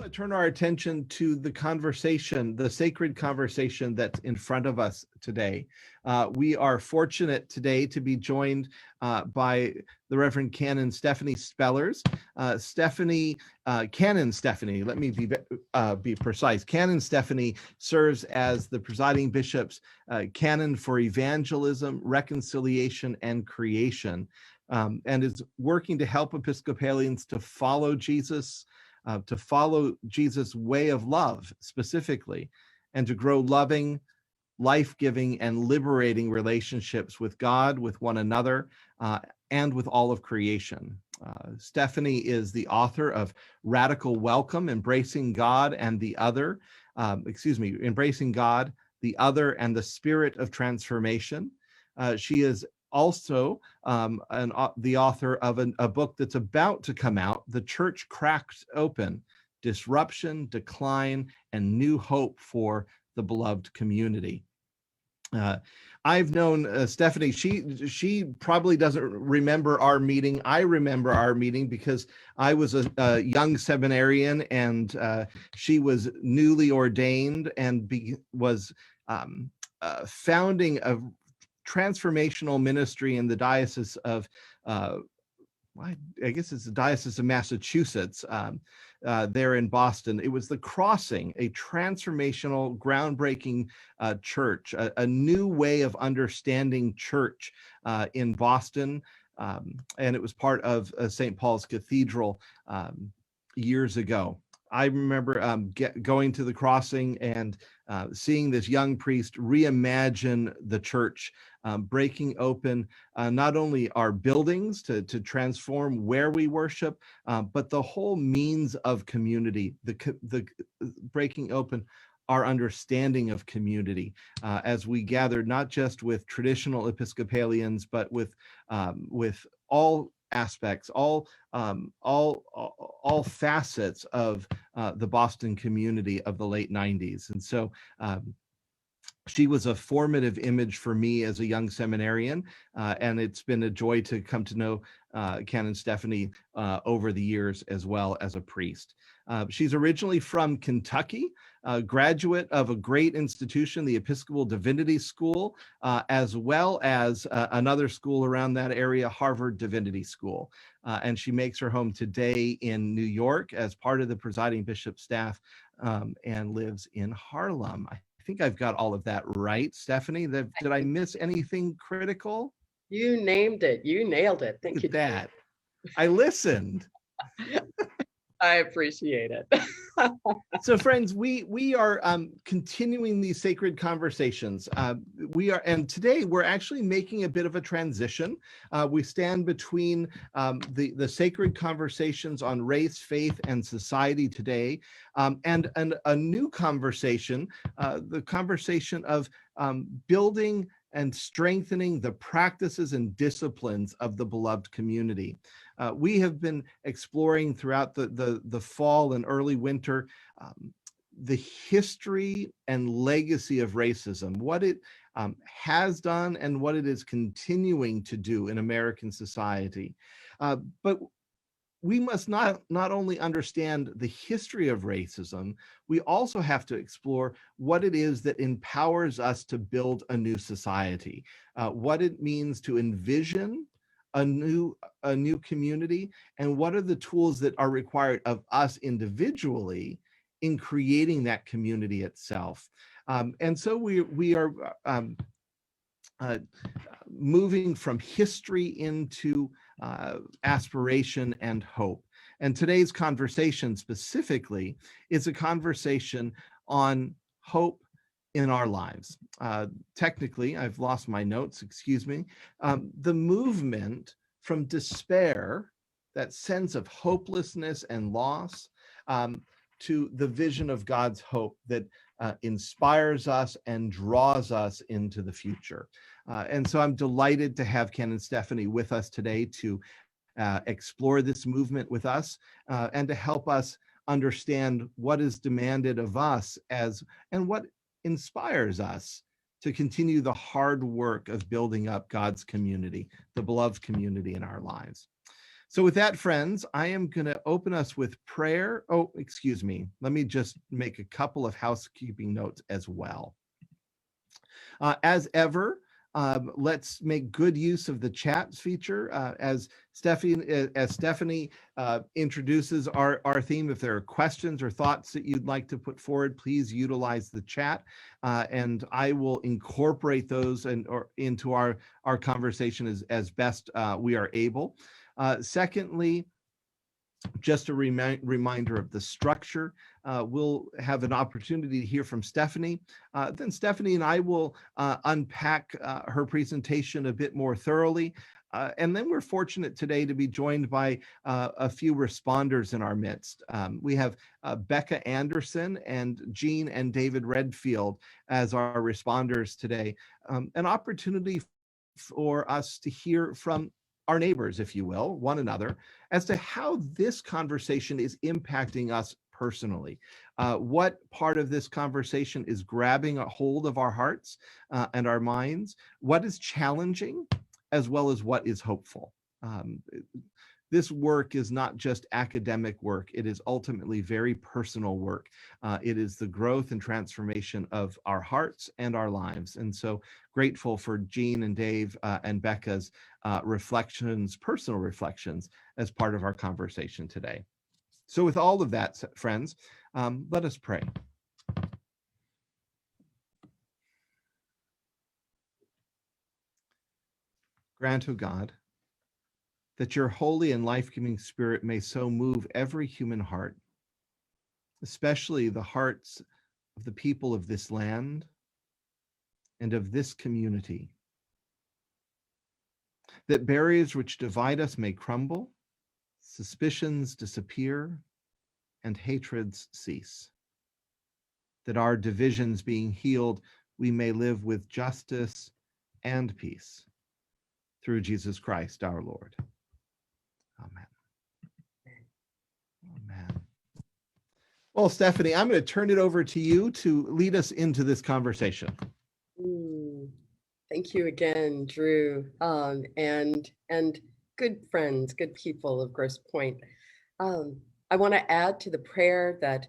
to turn our attention to the conversation, the sacred conversation that's in front of us today. We are fortunate today to be joined by the Reverend Canon Stephanie Spellers. Canon Stephanie, let me be precise. Canon Stephanie serves as the presiding bishop's canon for evangelism, reconciliation, and creation, and is working to help Episcopalians to follow Jesus' way of love specifically, and to grow loving, life-giving, and liberating relationships with God, with one another, and with all of creation. Stephanie is the author of Radical Welcome, Embracing God and the Other, Embracing God, the Other, and the Spirit of Transformation. She is also the author of a book that's about to come out, The Church Cracked Open, Disruption, Decline, and New Hope for the Beloved Community. I've known Stephanie. She probably doesn't remember our meeting. I remember our meeting because I was a young seminarian, and she was newly ordained and was founding a transformational ministry in the Diocese of, I guess it's the Diocese of Massachusetts, there in Boston. It was the Crossing, a transformational, groundbreaking church, a new way of understanding church in Boston. And it was part of St. Paul's Cathedral years ago. I remember going to the Crossing and seeing this young priest reimagine the church, breaking open not only our buildings to transform where we worship, but the whole means of community, the breaking open our understanding of community as we gather not just with traditional Episcopalians, but with all aspects, all facets of the Boston community of the late 90s. And so she was a formative image for me as a young seminarian, and it's been a joy to come to know Canon Stephanie over the years as well as a priest. She's originally from Kentucky, a graduate of a great institution, the Episcopal Divinity School, as well as another school around that area, Harvard Divinity School. And she makes her home today in New York as part of the presiding bishop staff, and lives in Harlem. I think I've got all of that right, Stephanie. Did I miss anything critical? You named it. You nailed it. Thank you. That. I listened. I appreciate it. So, friends, we are continuing these sacred conversations. And today we're actually making a bit of a transition. We stand between the sacred conversations on race, faith, and society today, and a new conversation, the conversation of building and strengthening the practices and disciplines of the beloved community. We have been exploring throughout the fall and early winter the history and legacy of racism, what it has done and what it is continuing to do in American society. But we must not only understand the history of racism, we also have to explore what it is that empowers us to build a new society, what it means to envision a new community, and what are the tools that are required of us individually in creating that community itself. And so we are moving from history into aspiration and hope. And today's conversation specifically is a conversation on hope in our lives. Technically, I've lost my notes, excuse me. The movement from despair, that sense of hopelessness and loss, to the vision of God's hope that inspires us and draws us into the future. And so I'm delighted to have Canon Stephanie with us today to explore this movement with us and to help us understand what is demanded of us and what inspires us to continue the hard work of building up God's community, the beloved community in our lives. So with that, friends, I am going to open us with prayer. Oh, excuse me. Let me just make a couple of housekeeping notes as well. As ever, let's make good use of the chat feature. As Stephanie introduces our theme, if there are questions or thoughts that you'd like to put forward, please utilize the chat, and I will incorporate those into our conversation as best we are able. Secondly, just a reminder of the structure. We'll have an opportunity to hear from Stephanie. Then Stephanie and I will unpack her presentation a bit more thoroughly. And then we're fortunate today to be joined by a few responders in our midst. We have Becca Anderson and Jean and David Redfield as our responders today. An opportunity for us to hear from our neighbors, if you will, one another, as to how this conversation is impacting us personally. What part of this conversation is grabbing a hold of our hearts and our minds? What is challenging, as well as what is hopeful? This work is not just academic work. It is ultimately very personal work. It is the growth and transformation of our hearts and our lives. And so grateful for Jean and Dave and Becca's reflections, personal reflections, as part of our conversation today. So with all of that, friends, let us pray. Grant, O God, that your holy and life-giving Spirit may so move every human heart, especially the hearts of the people of this land and of this community, that barriers which divide us may crumble, suspicions disappear, and hatreds cease, that our divisions being healed, we may live with justice and peace, through Jesus Christ our Lord. Amen. Amen. Well, Stephanie, I'm going to turn it over to you to lead us into this conversation. Thank you again, Drew, and good friends, good people of Grosse Pointe. I want to add to the prayer that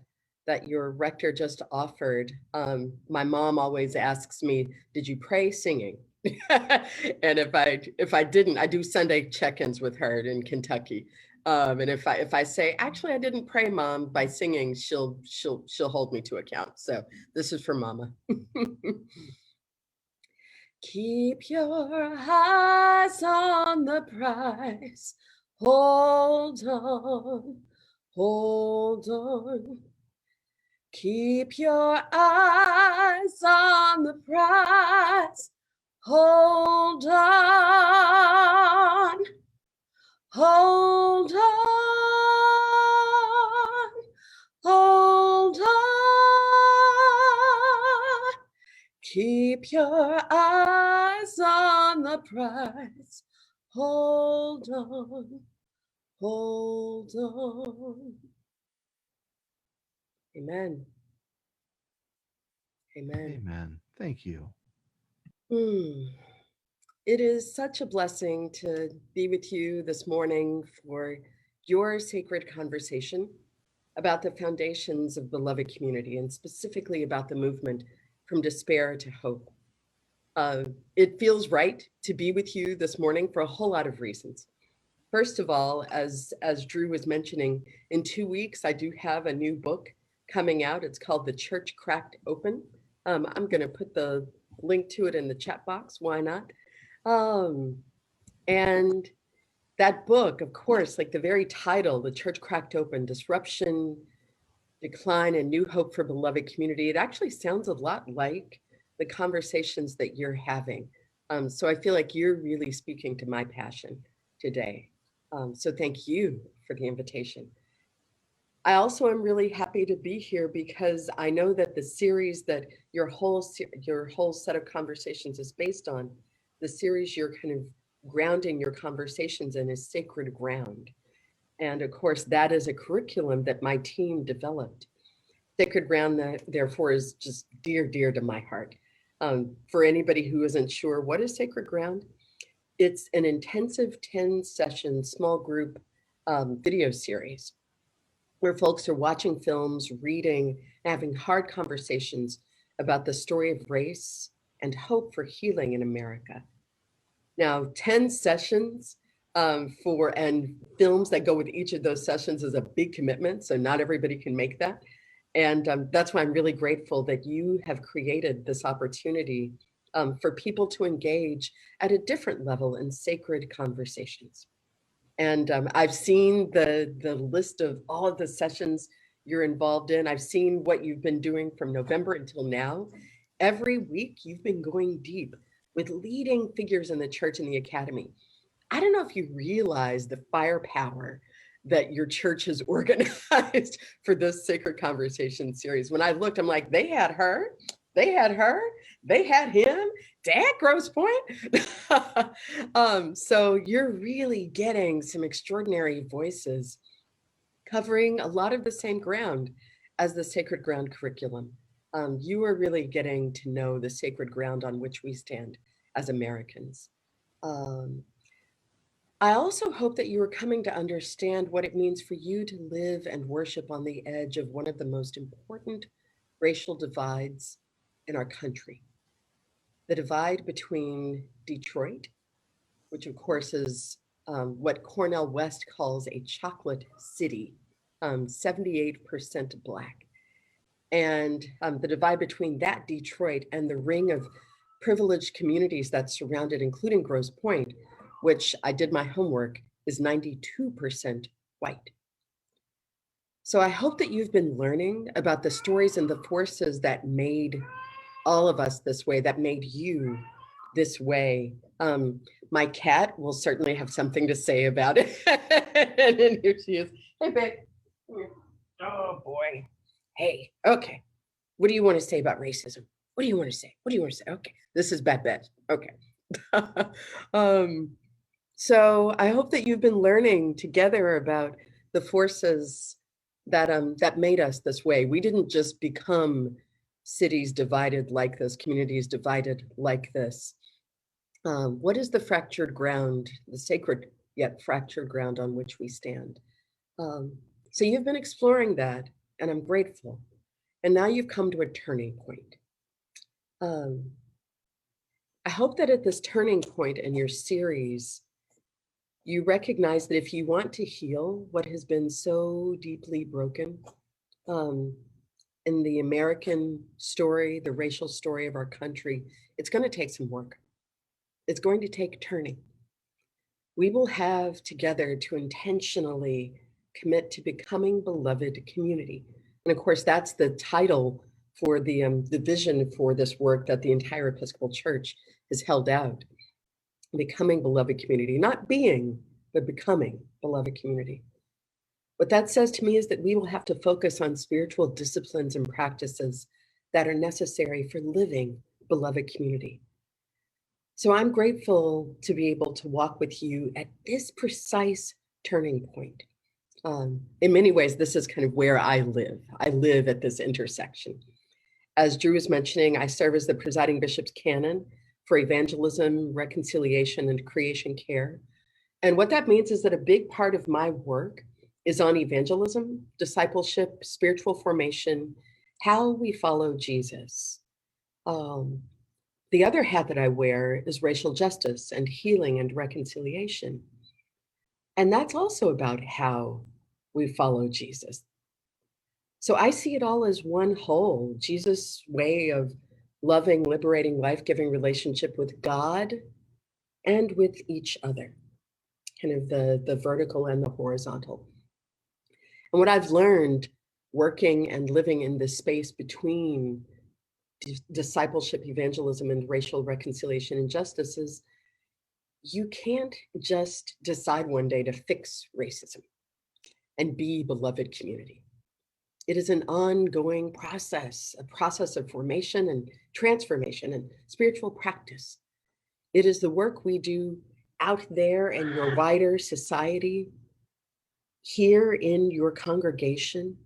your rector just offered. My mom always asks me, "Did you pray singing?" And if I didn't, I do Sunday check-ins with her in Kentucky. And if I say, actually, I didn't pray, Mom, by singing, she'll hold me to account. So this is for Mama. Keep your eyes on the prize. Hold on, hold on. Keep your eyes on the prize. Hold on, hold on, hold on. Keep your eyes on the prize. Hold on, hold on. Amen. Amen. Amen. Thank you. It is such a blessing to be with you this morning for your sacred conversation about the foundations of beloved community, and specifically about the movement from despair to hope. It feels right to be with you this morning for a whole lot of reasons. First of all, as Drew was mentioning, in 2 weeks, I do have a new book coming out. It's called The Church Cracked Open. I'm going to put the link to it in the chat box. Why not? And that book, of course, like the very title, The Church Cracked Open, Disruption, Decline, and New Hope for Beloved Community, it actually sounds a lot like the conversations that you're having. So I feel like you're really speaking to my passion today. So thank you for the invitation. I also am really happy to be here because I know that the series that your whole set of conversations is based on, the series you're kind of grounding your conversations in, is Sacred Ground. And of course, that is a curriculum that my team developed. Sacred Ground, therefore, is just dear, dear to my heart. For anybody who isn't sure, what is Sacred Ground? It's an intensive 10-session small group video series where folks are watching films, reading, and having hard conversations about the story of race and hope for healing in America. Now, 10 sessions and films that go with each of those sessions is a big commitment, so not everybody can make that. And that's why I'm really grateful that you have created this opportunity for people to engage at a different level in sacred conversations. And I've seen the list of all of the sessions you're involved in. I've seen what you've been doing from November until now. Every week, you've been going deep with leading figures in the church and the academy. I don't know if you realize the firepower that your church has organized for this Sacred Conversation series. When I looked, I'm like, they had her, they had him, Dad Grosse Point. So you're really getting some extraordinary voices covering a lot of the same ground as the Sacred Ground curriculum. You are really getting to know the sacred ground on which we stand as Americans. I also hope that you are coming to understand what it means for you to live and worship on the edge of one of the most important racial divides in our country. The divide between Detroit, which of course is what Cornel West calls a chocolate city, 78% Black. And the divide between that Detroit and the ring of privileged communities that surround it, including Grosse Pointe, which I did my homework, is 92% white. So I hope that you've been learning about the stories and the forces that made all of us this way, that made you this way. My cat will certainly have something to say about it. And here she is. Hey, babe. Oh, boy. Hey, okay. What do you want to say about racism? What do you want to say? What do you want to say? Okay, this is Beth. Okay. So I hope that you've been learning together about the forces that made us this way. We didn't just become cities divided like this, communities divided like this. What is the fractured ground, the sacred yet fractured ground on which we stand? So you've been exploring that, and I'm grateful. And now you've come to a turning point. I hope that at this turning point in your series, you recognize that if you want to heal what has been so deeply broken in the American story, the racial story of our country, it's going to take some work. It's going to take turning. We will have together to intentionally commit to becoming beloved community. And of course, that's the title for the vision for this work that the entire Episcopal Church has held out. Becoming beloved community, not being, but becoming beloved community. What that says to me is that we will have to focus on spiritual disciplines and practices that are necessary for living beloved community. So I'm grateful to be able to walk with you at this precise turning point. In many ways, this is kind of where I live. I live at this intersection. As Drew was mentioning, I serve as the presiding bishop's canon for evangelism, reconciliation, and creation care. And what that means is that a big part of my work is on evangelism, discipleship, spiritual formation, how we follow Jesus. The other hat that I wear is racial justice and healing and reconciliation. And that's also about how we follow Jesus. So I see it all as one whole, Jesus' way of loving, liberating, life-giving relationship with God and with each other, kind of the vertical and the horizontal. And what I've learned working and living in this space between discipleship, evangelism, and racial reconciliation and justice is you can't just decide one day to fix racism and be beloved community. It is an ongoing process, a process of formation and transformation and spiritual practice. It is the work we do out there in your wider society, here in your congregation,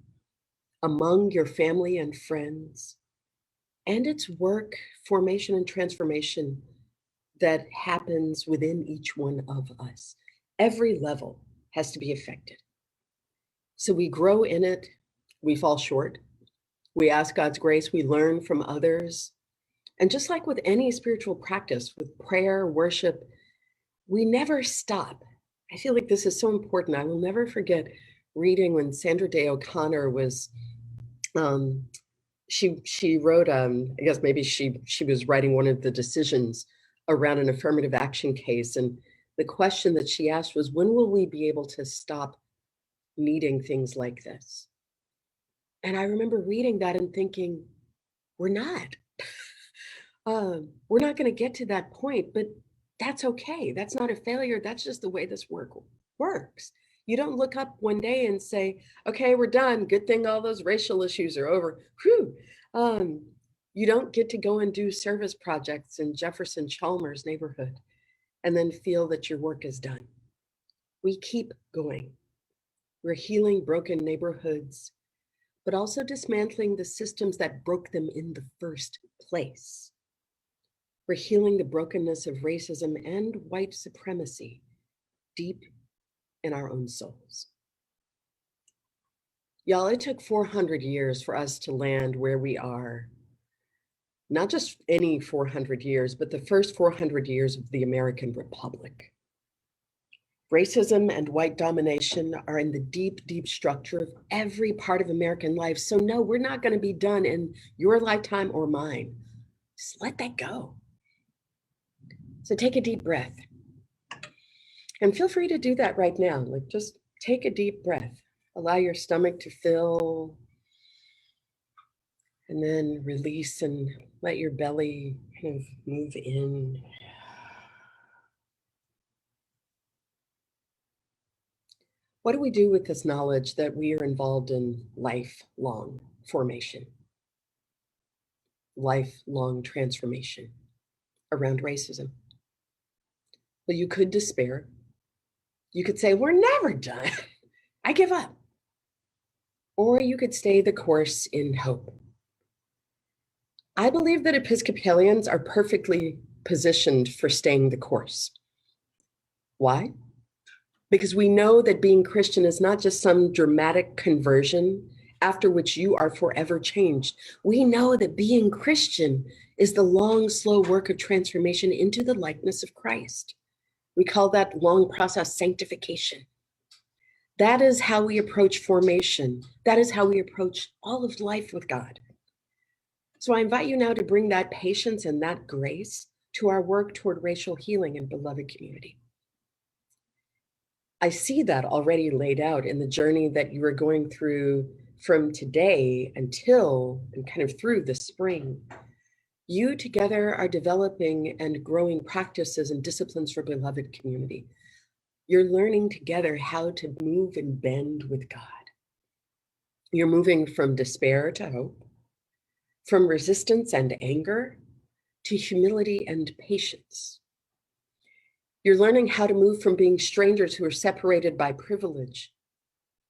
among your family and friends. And it's work, formation, and transformation that happens within each one of us, every level has to be affected. So we grow in it, we fall short, we ask God's grace, we learn from others. And just like with any spiritual practice, with prayer, worship, we never stop. I feel like this is so important. I will never forget reading when Sandra Day O'Connor was, she wrote, I guess maybe she was writing one of the decisions around an affirmative action case. And the question that she asked was, when will we be able to stop needing things like this? And I remember reading that and thinking, we're not. We're not going to get to that point, but that's okay. That's not a failure. That's just the way this work works. You don't look up one day and say, okay, we're done. Good thing all those racial issues are over. Whew. You don't get to go and do service projects in Jefferson Chalmers neighborhood and then feel that your work is done. We keep going. We're healing broken neighborhoods, but also dismantling the systems that broke them in the first place. We're healing the brokenness of racism and white supremacy deep in our own souls. Y'all, it took 400 years for us to land where we are. Not just any 400 years, but the first 400 years of the American Republic. Racism and white domination are in the deep, deep structure of every part of American life. So no, we're not going to be done in your lifetime or mine. Just let that go. So take a deep breath. And feel free to do that right now. Like, just take a deep breath. Allow your stomach to fill. And then release and let your belly kind of move in. What do we do with this knowledge that we are involved in lifelong formation, lifelong transformation around racism? Well, you could despair. You could say, we're never done. I give up. Or you could stay the course in hope. I believe that Episcopalians are perfectly positioned for staying the course. Why? Because we know that being Christian is not just some dramatic conversion after which you are forever changed. We know that being Christian is the long, slow work of transformation into the likeness of Christ. We call that long process sanctification. That is how we approach formation. That is how we approach all of life with God. So I invite you now to bring that patience and that grace to our work toward racial healing and beloved community. I see that already laid out in the journey that you are going through from today until and kind of through the spring. You together are developing and growing practices and disciplines for beloved community. You're learning together how to move and bend with God. You're moving from despair to hope, from resistance and anger to humility and patience. You're learning how to move from being strangers who are separated by privilege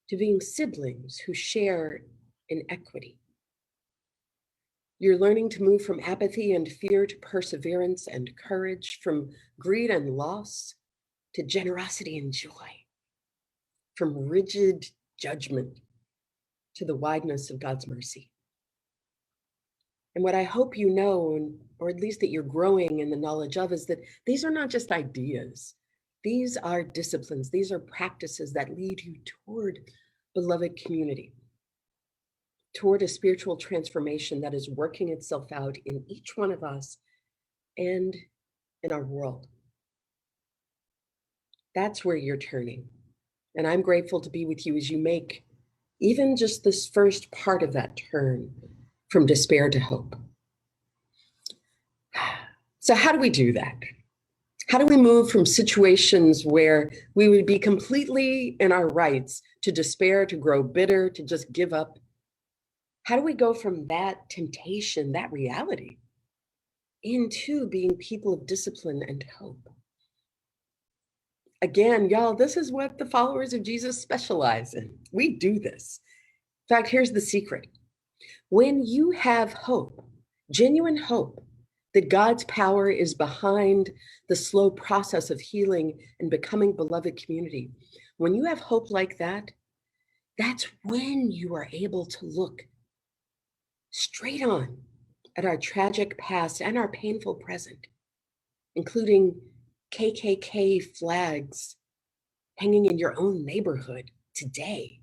to being siblings who share in equity. You're learning to move from apathy and fear to perseverance and courage, from greed and loss to generosity and joy, from rigid judgment to the wideness of God's mercy. And what I hope you know, or at least that you're growing in the knowledge of, is that these are not just ideas. These are disciplines. These are practices that lead you toward beloved community, toward a spiritual transformation that is working itself out in each one of us and in our world. That's where you're turning. And I'm grateful to be with you as you make even just this first part of that turn from despair to hope. So how do we do that? How do we move from situations where we would be completely in our rights to despair, to grow bitter, to just give up? How do we go from that temptation, that reality, into being people of discipline and hope? Again, y'all, this is what the followers of Jesus specialize in. We do this. In fact, here's the secret. When you have hope, genuine hope, that God's power is behind the slow process of healing and becoming beloved community, when you have hope like that, that's when you are able to look straight on at our tragic past and our painful present, including KKK flags hanging in your own neighborhood today.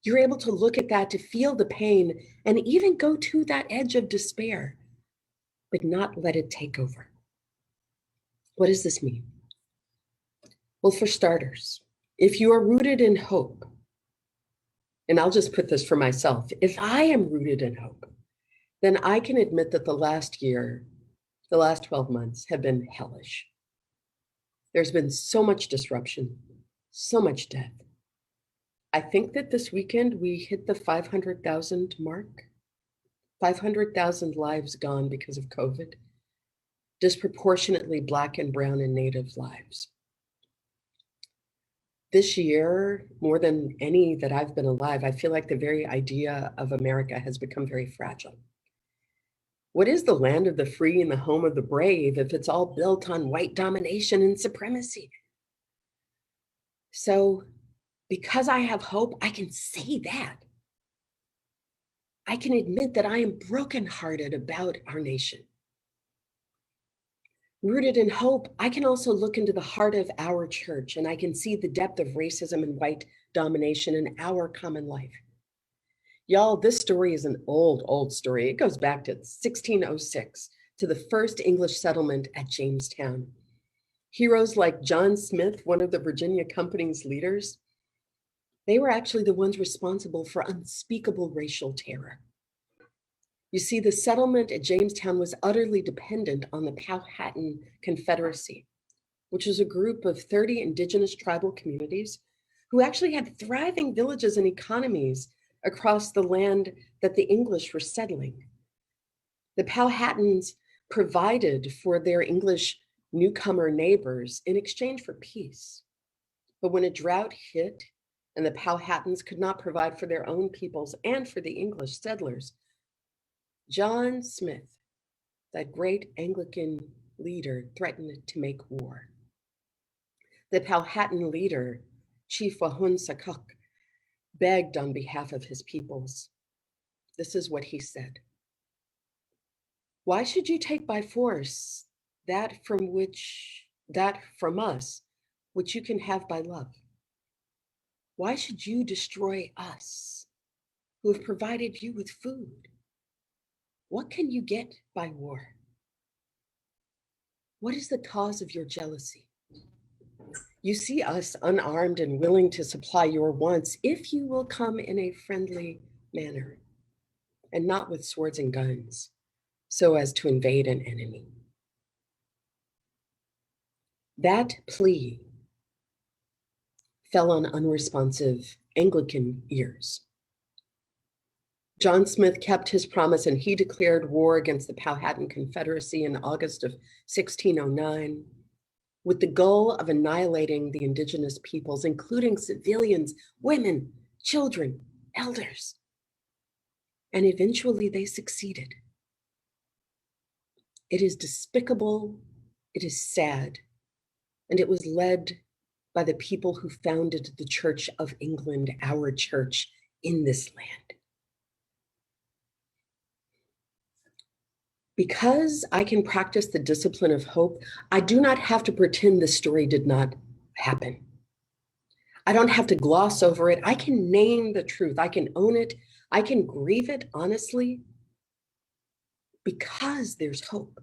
You're able to look at that, to feel the pain, and even go to that edge of despair, but not let it take over. What does this mean? Well, for starters, if you are rooted in hope, and I'll just put this for myself, if I am rooted in hope, then I can admit that the last year, the last 12 months have been hellish. There's been so much disruption, so much death. I think that this weekend we hit the 500,000 mark, 500,000 lives gone because of COVID, disproportionately Black and Brown and Native lives. This year, more than any that I've been alive, I feel like the very idea of America has become very fragile. What is the land of the free and the home of the brave if it's all built on white domination and supremacy? So, because I have hope, I can say that. I can admit that I am brokenhearted about our nation. Rooted in hope, I can also look into the heart of our church, and I can see the depth of racism and white domination in our common life. Y'all, this story is an old story. It goes back to 1606, to the first English settlement at Jamestown. Heroes like John Smith, one of the Virginia Company's leaders, they were actually the ones responsible for unspeakable racial terror. You see, the settlement at Jamestown was utterly dependent on the Powhatan Confederacy, which was a group of 30 indigenous tribal communities who actually had thriving villages and economies across the land that the English were settling. The Powhatans provided for their English newcomer neighbors in exchange for peace. But when a drought hit and the Powhatans could not provide for their own peoples and for the English settlers, John Smith, that great Anglican leader, threatened to make war. The Powhatan leader, Chief Wahunsakuk, begged on behalf of his peoples. This is what he said: "Why should you take by force that from us, which you can have by love? Why should you destroy us, who have provided you with food? What can you get by war? What is the cause of your jealousy? You see us unarmed and willing to supply your wants if you will come in a friendly manner and not with swords and guns, so as to invade an enemy." That plea fell on unresponsive Anglican ears. John Smith kept his promise, and he declared war against the Powhatan Confederacy in August of 1609, with the goal of annihilating the indigenous peoples, including civilians, women, children, elders. And eventually they succeeded. It is despicable, it is sad, and it was led by the people who founded the Church of England, our church in this land. Because I can practice the discipline of hope, I do not have to pretend the story did not happen. I don't have to gloss over it. I can name the truth. I can own it. I can grieve it honestly, because there's hope.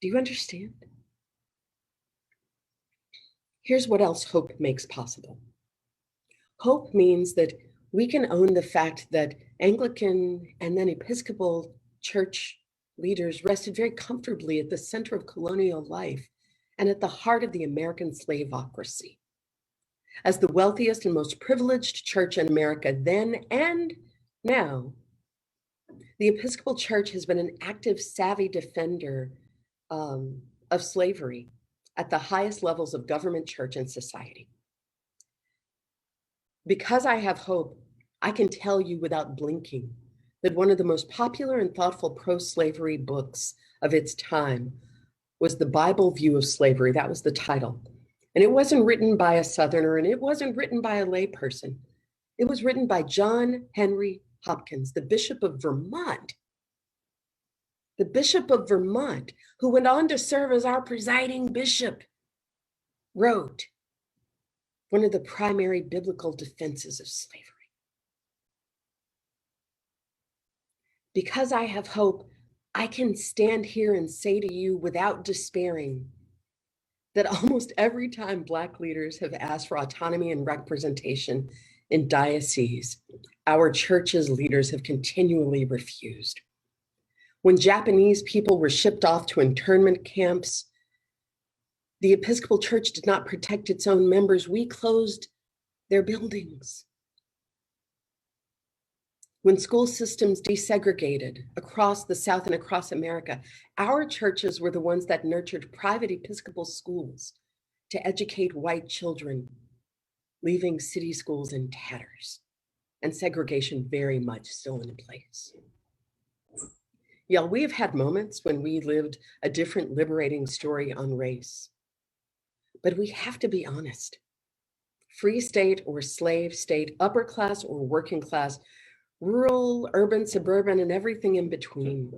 Do you understand? Here's what else hope makes possible. Hope means that we can own the fact that Anglican and then Episcopal church leaders rested very comfortably at the center of colonial life and at the heart of the American slaveocracy. As the wealthiest and most privileged church in America then and now, the Episcopal Church has been an active, savvy defender of slavery at the highest levels of government, church, and society. Because I have hope, I can tell you without blinking that one of the most popular and thoughtful pro-slavery books of its time was The Bible View of Slavery. That was the title. And it wasn't written by a Southerner, and it wasn't written by a layperson. It was written by John Henry Hopkins, the Bishop of Vermont. The Bishop of Vermont, who went on to serve as our presiding bishop, wrote one of the primary biblical defenses of slavery. Because I have hope, I can stand here and say to you without despairing that almost every time Black leaders have asked for autonomy and representation in dioceses, our church's leaders have continually refused. When Japanese people were shipped off to internment camps, the Episcopal Church did not protect its own members. We closed their buildings. When school systems desegregated across the South and across America, our churches were the ones that nurtured private Episcopal schools to educate white children, leaving city schools in tatters and segregation very much still in place. Yeah, we have had moments when we lived a different liberating story on race, but we have to be honest. Free state or slave state, upper class or working class, rural, urban, suburban, and everything in between.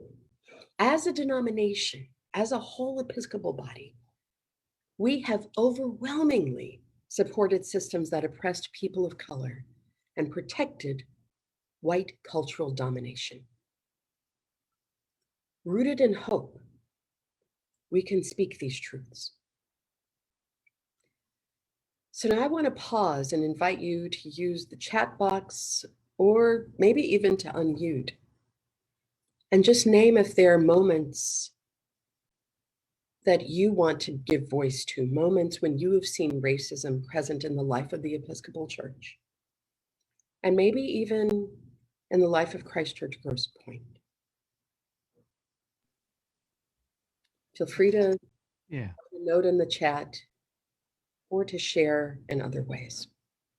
As a denomination, as a whole Episcopal body, we have overwhelmingly supported systems that oppressed people of color and protected white cultural domination. Rooted in hope, we can speak these truths. So now I want to pause and invite you to use the chat box or maybe even to unmute and just name if there are moments that you want to give voice to, moments when you have seen racism present in the life of the Episcopal Church, and maybe even in the life of Christ Church Grosse Pointe. Feel free to note in the chat or to share in other ways.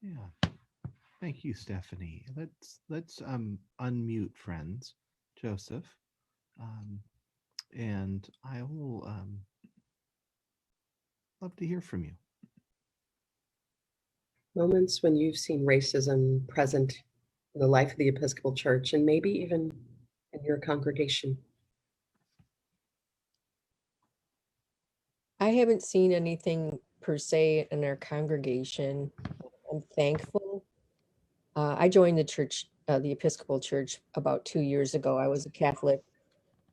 Yeah. Thank you, Stephanie. Let's unmute friends, Joseph, and I will love to hear from you. Moments when you've seen racism present in the life of the Episcopal Church and maybe even in your congregation. I haven't seen anything per se in our congregation. I'm thankful. I joined the church, the Episcopal Church, about 2 years ago. I was a Catholic.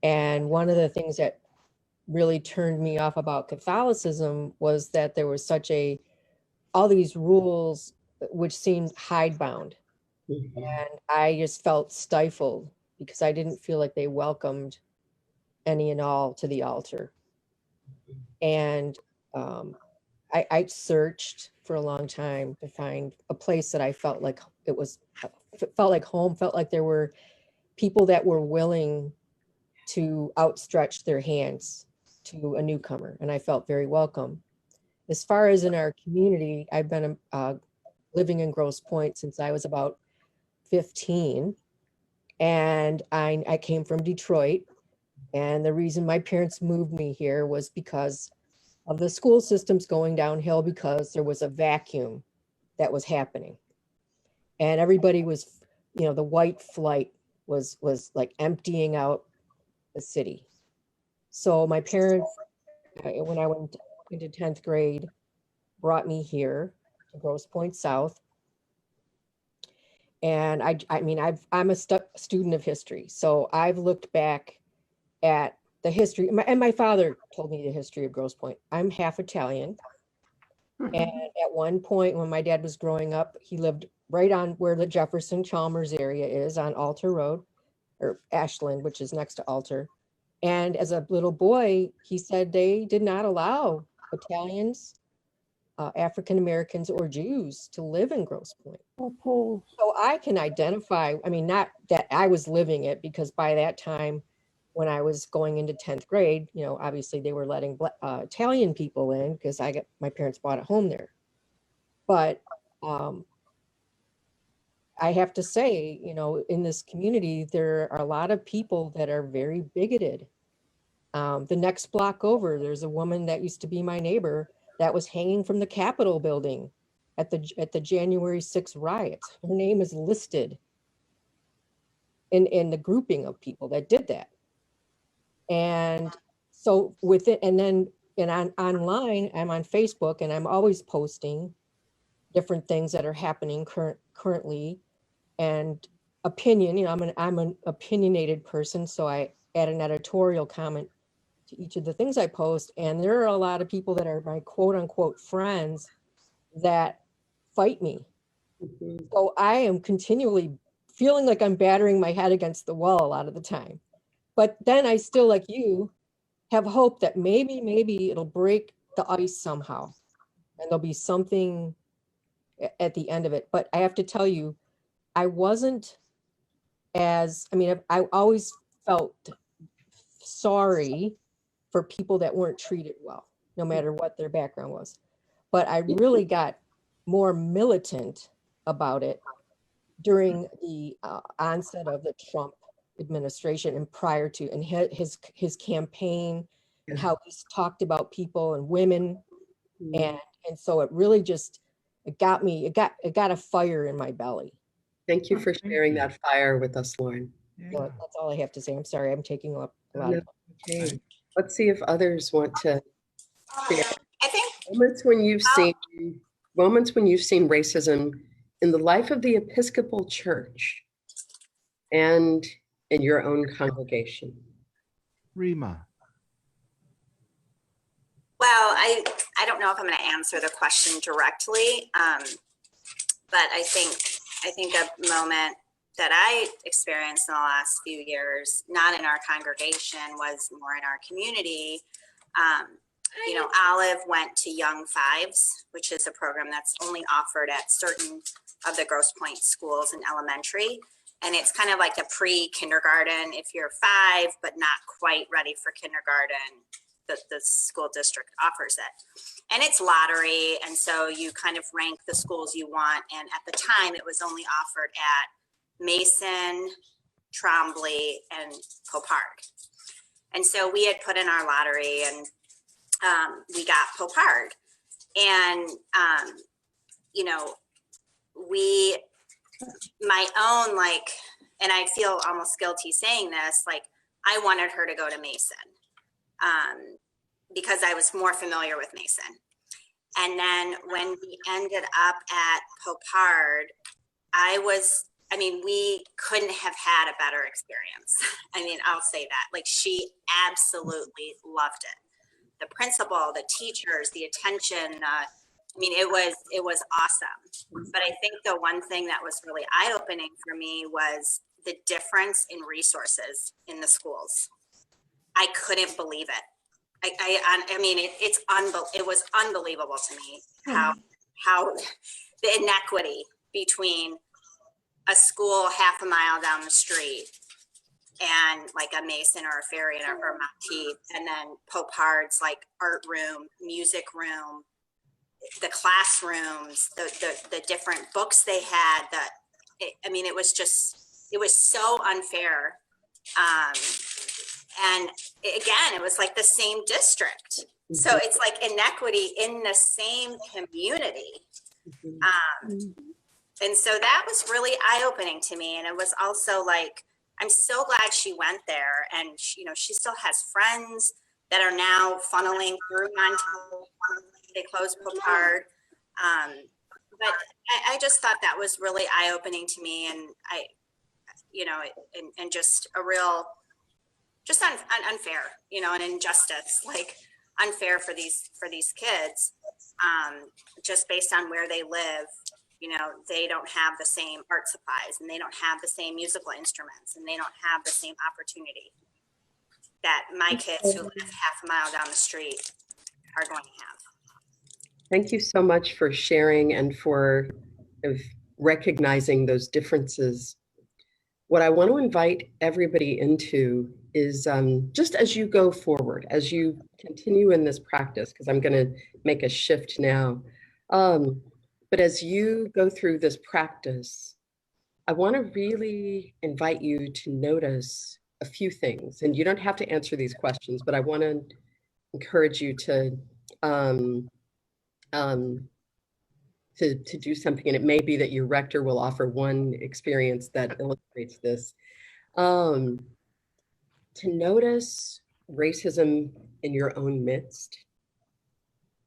And one of the things that really turned me off about Catholicism was that there was all these rules which seemed hidebound. Mm-hmm. And I just felt stifled because I didn't feel like they welcomed any and all to the altar. And I searched for a long time to find a place that I felt like felt like home, felt like there were people that were willing to outstretch their hands to a newcomer, and I felt very welcome. As far as in our community, I've been living in Grosse Pointe since I was about 15, and I came from Detroit, and the reason my parents moved me here was because of the school systems going downhill, because there was a vacuum that was happening, and everybody was, the white flight was like emptying out the city. So my parents, when I went into 10th grade, brought me here to Grosse Pointe South. And I'm a student of history. So I've looked back at the history, and my father told me the history of Grosse Pointe. I'm half Italian. And at one point when my dad was growing up, he lived right on where the Jefferson Chalmers area is, on Alter Road, or Ashland, which is next to Alter. And as a little boy, he said they did not allow Italians, African Americans, or Jews to live in Grosse Pointe. Oh, so I can identify, not that I was living it, because by that time, when I was going into 10th grade, obviously they were letting Italian people in because my parents bought a home there. But I have to say, in this community, there are a lot of people that are very bigoted. The next block over, there's a woman that used to be my neighbor that was hanging from the Capitol building at the January 6th riots. Her name is listed in the grouping of people that did that. And so with it, and then online, I'm on Facebook, and I'm always posting different things that are happening currently, and opinion. You know, I'm an opinionated person, so I add an editorial comment to each of the things I post. And there are a lot of people that are my quote unquote friends that fight me. Mhm. So I am continually feeling like I'm battering my head against the wall a lot of the time. But then I still, like you, have hope that maybe it'll break the ice somehow, and there'll be something at the end of it. But I have to tell you, I wasn't I always felt sorry for people that weren't treated well, no matter what their background was. But I really got more militant about it during the onset of the Trump administration and prior to, and his campaign, and how he's talked about people and women. And so it really just, it got a fire in my belly. Thank you for sharing that fire with us, Lauren. Well, that's all I have to say. I'm sorry, I'm taking up a lot of time. Okay. Let's see if others want to share. I think Moments when you've seen racism in the life of the Episcopal Church and in your own congregation. Rima. well, I don't know if I'm going to answer the question directly, but I think a moment that I experienced in the last few years, not in our congregation, was more in our community. You know, Olive went to Young Fives, which is a program that's only offered at certain of the Grosse Pointe schools in elementary. And it's kind of like a pre-kindergarten if you're 5, but not quite ready for kindergarten. The school district offers it. And it's lottery. And so you kind of rank the schools you want. And at the time, it was only offered at Mason, Trombley, and Popard. And so we had put in our lottery, and we got Popard. And, you know, my own, like, and I feel almost guilty saying this, like, I wanted her to go to Mason because I was more familiar with Mason. And then when we ended up at Popard, we couldn't have had a better experience. I mean, I'll say that. Like, she absolutely loved it. The principal, the teachers, the attention, it was awesome. But I think the one thing that was really eye-opening for me was the difference in resources in the schools. I couldn't believe it. It was unbelievable to me how the inequity between a school half a mile down the street and like a Mason or a Ferry or Monteith, and then Popard's like art room, music room, the classrooms, the different books they had. It was so unfair. And again, it was like the same district. So it's like inequity in the same community. And so that was really eye-opening to me. And it was also like, I'm so glad she went there. And she still has friends that are now funneling through Montauk. They closed Popard. But I just thought that was really eye-opening to me. And and just a real, just unfair, an injustice, like unfair for these kids, just based on where they live. They don't have the same art supplies, and they don't have the same musical instruments, and they don't have the same opportunity that my kids who live half a mile down the street are going to have. Thank you so much for sharing and for recognizing those differences. What I want to invite everybody into is just as you go forward, as you continue in this practice, because I'm going to make a shift now. But as you go through this practice, I want to really invite you to notice a few things. And you don't have to answer these questions, but I want to encourage you to to do something. And it may be that your rector will offer one experience that illustrates this. To notice racism in your own midst.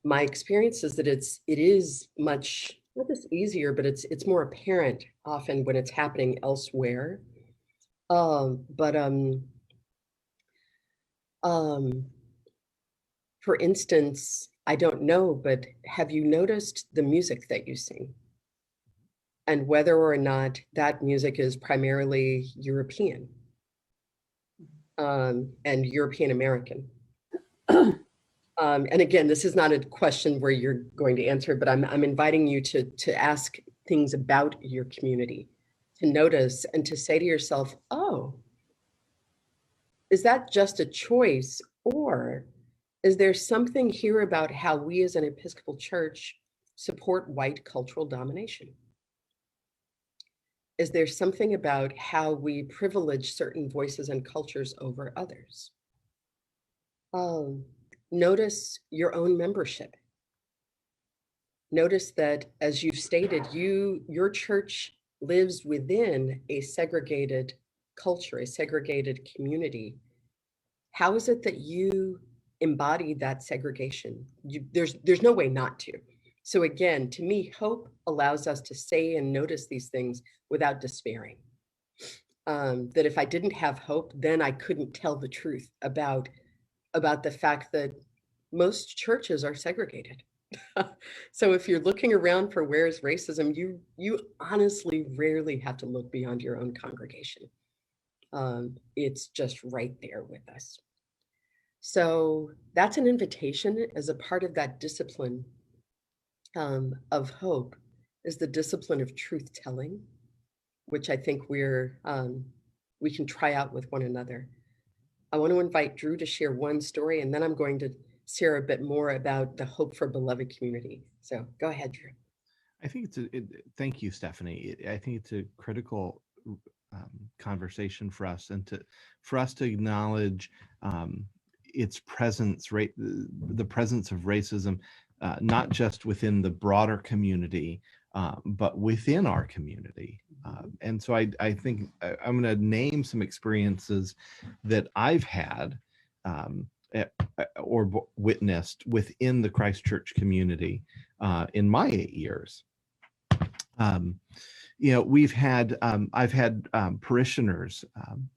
My experience is that it is much, not just easier, but it's more apparent often when it's happening elsewhere. For instance, I don't know, but have you noticed the music that you sing? And whether or not that music is primarily European and European American. And again, this is not a question where you're going to answer, but I'm inviting you to ask things about your community, to notice and to say to yourself, oh, is that just a choice? Or is there something here about how we as an Episcopal Church support white cultural domination? Is there something about how we privilege certain voices and cultures over others? Notice your own membership. Notice that, as you've stated, your church lives within a segregated culture, a segregated community. How is it that you embody that segregation? There's no way not to. So again, to me, hope allows us to say and notice these things without despairing. That if I didn't have hope, then I couldn't tell the truth about the fact that most churches are segregated. So if you're looking around for where is racism, you honestly rarely have to look beyond your own congregation. It's just right there with us. So that's an invitation as a part of that discipline of hope, is the discipline of truth telling, which I think we can try out with one another. I want to invite Drew to share one story, and then I'm going to share a bit more about the Hope for Beloved community. So go ahead, Drew. I think thank you, Stephanie. I think it's a critical conversation for us, and for us to acknowledge its presence, the presence of racism, not just within the broader community, but within our community. And so I think I'm going to name some experiences that I've had or witnessed within the Christ Church community in my 8 years. I've had parishioners,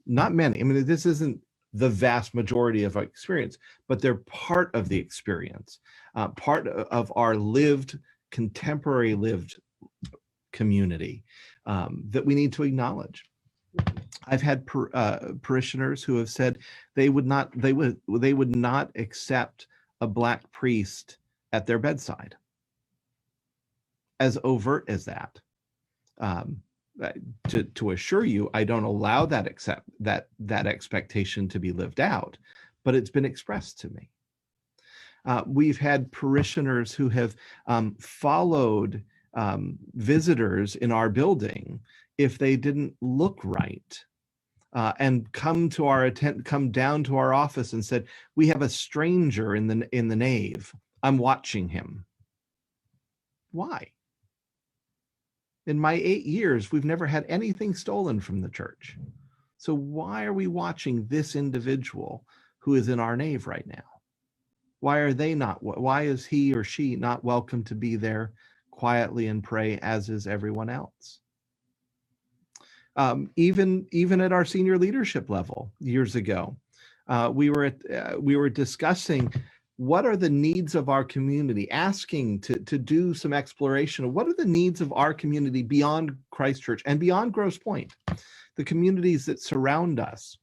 not many. I mean, this isn't the vast majority of our experience, but they're part of the experience, part of our contemporary lived community that we need to acknowledge. I've had parishioners who have said they would not accept a Black priest at their bedside. As overt as that. To assure you, I don't allow that expectation to be lived out, but it's been expressed to me. We've had parishioners who have followed visitors in our building if they didn't look right, and come down to our office and said, "We have a stranger in the nave. I'm watching him." Why? In my 8 years, we've never had anything stolen from the church. So why are we watching this individual who is in our nave right now? Why is he or she not welcome to be there quietly and pray as is everyone else? Even at our senior leadership level years ago, we were discussing what are the needs of our community, asking to do some exploration of what are the needs of our community beyond Christ Church and beyond Grosse Pointe, the communities that surround us.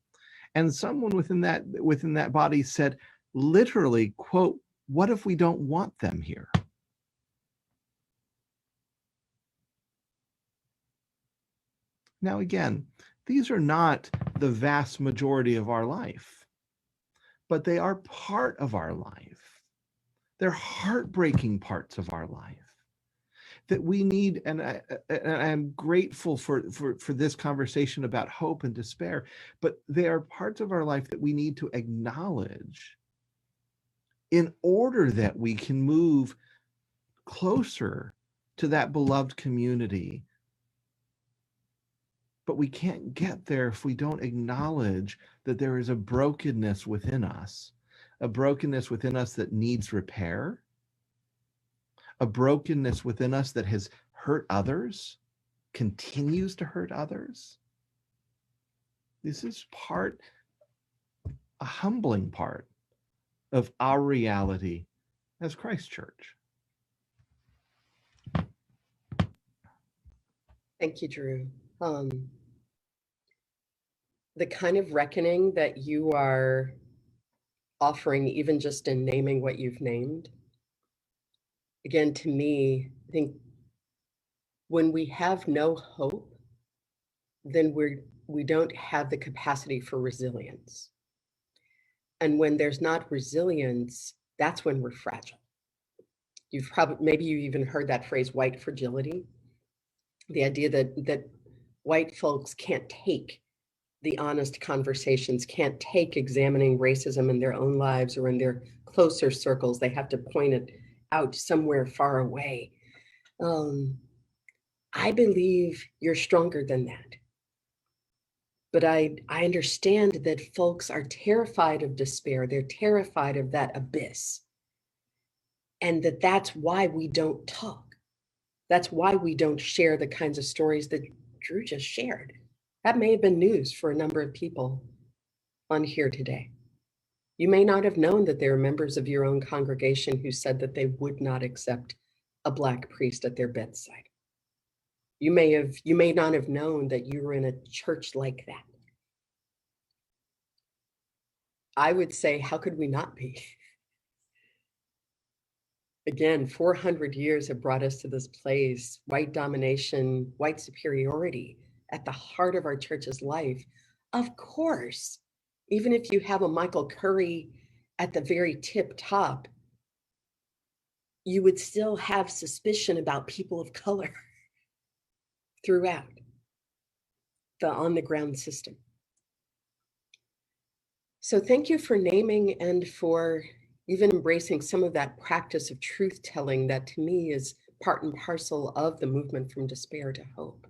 And someone within that body said, literally, quote, "What if we don't want them here?" Now, again, these are not the vast majority of our life, but they are part of our life. They're heartbreaking parts of our life that we need. And I'm grateful for this conversation about hope and despair, but they are parts of our life that we need to acknowledge in order that we can move closer to that beloved community. But we can't get there if we don't acknowledge that there is a brokenness within us, a brokenness within us that needs repair, a brokenness within us that has hurt others, continues to hurt others. This is a humbling part of our reality as Christ Church. Thank you, Drew. The kind of reckoning that you are offering, even just in naming what you've named, again, to me, I think when we have no hope, then we don't have the capacity for resilience. And when there's not resilience, that's when we're fragile. Maybe you even heard that phrase, white fragility. The idea that white folks can't take the honest conversations, can't take examining racism in their own lives or in their closer circles. They have to point it out somewhere far away. I believe you're stronger than that. But I understand that folks are terrified of despair. They're terrified of that abyss. And that's why we don't talk. That's why we don't share the kinds of stories that Drew just shared. That may have been news for a number of people on here today. You may not have known that there are members of your own congregation who said that they would not accept a Black priest at their bedside. You may not have known that you were in a church like that. I would say, how could we not be? Again, 400 years have brought us to this place, white domination, white superiority at the heart of our church's life. Of course, even if you have a Michael Curry at the very tip top, you would still have suspicion about people of color throughout the on-the-ground system. So thank you for naming and for even embracing some of that practice of truth-telling that to me is part and parcel of the movement from despair to hope.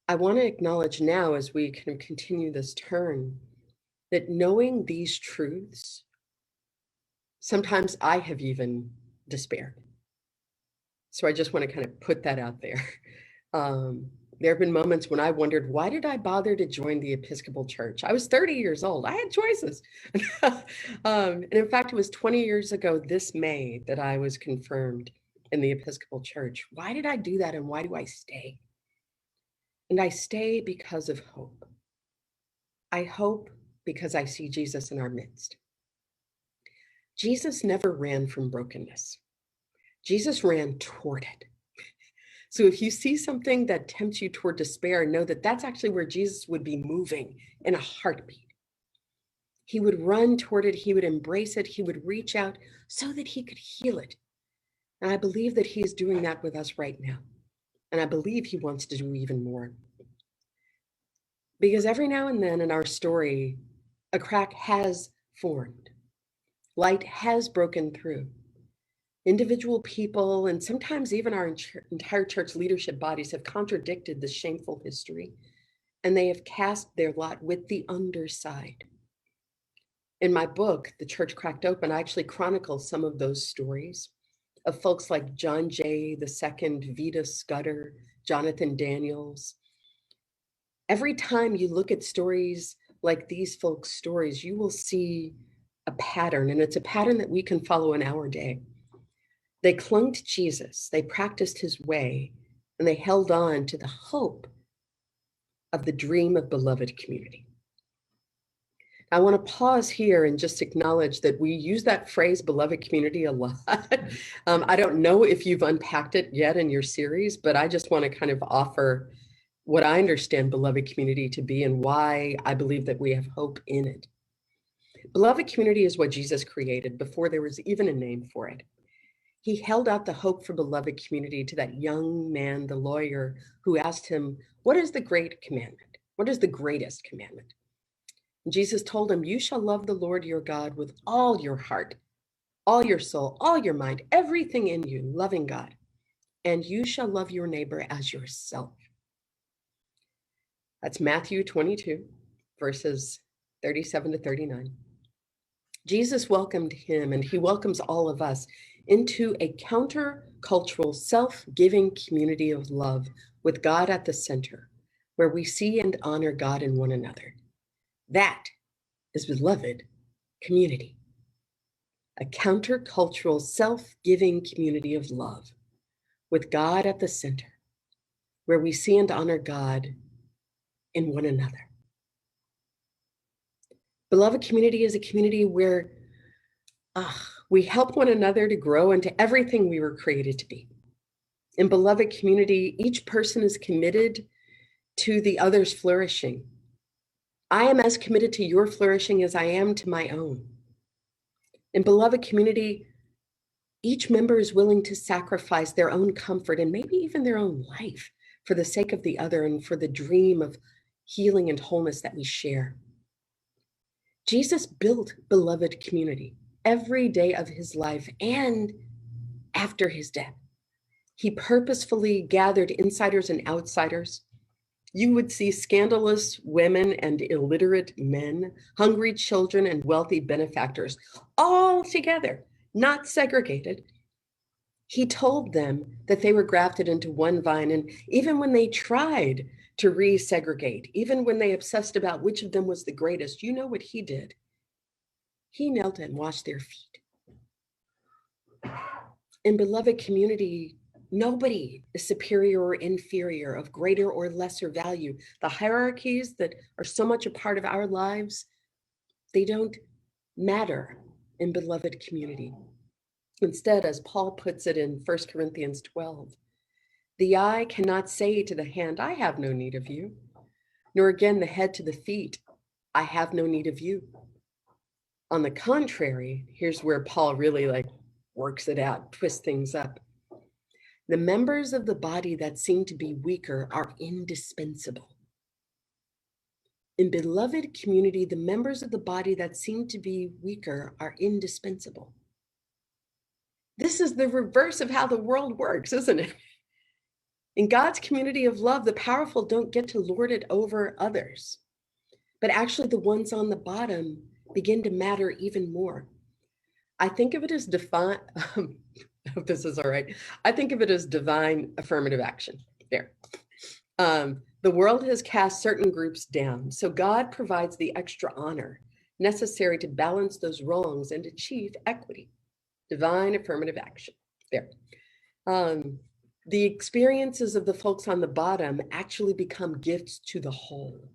I want to acknowledge now, as we kind of continue this turn, that knowing these truths, sometimes I have even despaired. So I just want to kind of put that out there. There have been moments when I wondered, why did I bother to join the Episcopal Church? I was 30 years old. I had choices. And in fact, it was 20 years ago this May that I was confirmed in the Episcopal Church. Why did I do that, and why do I stay? And I stay because of hope. I hope because I see Jesus in our midst. Jesus never ran from brokenness. Jesus ran toward it. So if you see something that tempts you toward despair, know that that's actually where Jesus would be moving in a heartbeat. He would run toward it. He would embrace it. He would reach out so that he could heal it. And I believe that he is doing that with us right now. And I believe he wants to do even more. Because every now and then in our story, a crack has formed. Light has broken through. Individual people, and sometimes even our entire church leadership bodies, have contradicted the shameful history, and they have cast their lot with the underside. In my book, The Church Cracked Open, I actually chronicle some of those stories of folks like John Jay II, Vita Scudder, Jonathan Daniels. Every time you look at stories like these folks' stories, you will see a pattern, and it's a pattern that we can follow in our day. They clung to Jesus, they practiced his way, and they held on to the hope of the dream of beloved community. I want to pause here and just acknowledge that we use that phrase, beloved community, a lot. I don't know if you've unpacked it yet in your series, but I just want to kind of offer what I understand beloved community to be and why I believe that we have hope in it. Beloved community is what Jesus created before there was even a name for it. He held out the hope for beloved community to that young man, the lawyer, who asked him, what is the great commandment? What is the greatest commandment? And Jesus told him, you shall love the Lord your God with all your heart, all your soul, all your mind, everything in you, loving God. And you shall love your neighbor as yourself. That's Matthew 22, verses 37 to 39. Jesus welcomed him, and he welcomes all of us into a counter-cultural, self-giving community of love with God at the center, where we see and honor God in one another. That is beloved community. A counter-cultural, self-giving community of love with God at the center, where we see and honor God in one another. Beloved community is a community where we help one another to grow into everything we were created to be. In beloved community, each person is committed to the other's flourishing. I am as committed to your flourishing as I am to my own. In beloved community, each member is willing to sacrifice their own comfort and maybe even their own life for the sake of the other and for the dream of healing and wholeness that we share. Jesus built beloved community every day of his life and after his death. He purposefully gathered insiders and outsiders. You would see scandalous women and illiterate men, hungry children and wealthy benefactors, all together, not segregated. He told them that they were grafted into one vine, and even when they tried to resegregate, even when they obsessed about which of them was the greatest, you know what he did? He knelt and washed their feet. In beloved community, nobody is superior or inferior, of greater or lesser value. The hierarchies that are so much a part of our lives, they don't matter in beloved community. Instead, as Paul puts it in 1 Corinthians 12, the eye cannot say to the hand, I have no need of you, nor again the head to the feet, I have no need of you. On the contrary, here's where Paul really works it out, twists things up. The members of the body that seem to be weaker are indispensable. In beloved community, the members of the body that seem to be weaker are indispensable. This is the reverse of how the world works, isn't it? In God's community of love, the powerful don't get to lord it over others, but actually the ones on the bottom begin to matter even more. I think of it as I hope this is all right. I think of it as divine affirmative action. There. The world has cast certain groups down, so God provides the extra honor necessary to balance those wrongs and achieve equity. Divine affirmative action. There. The experiences of the folks on the bottom actually become gifts to the whole.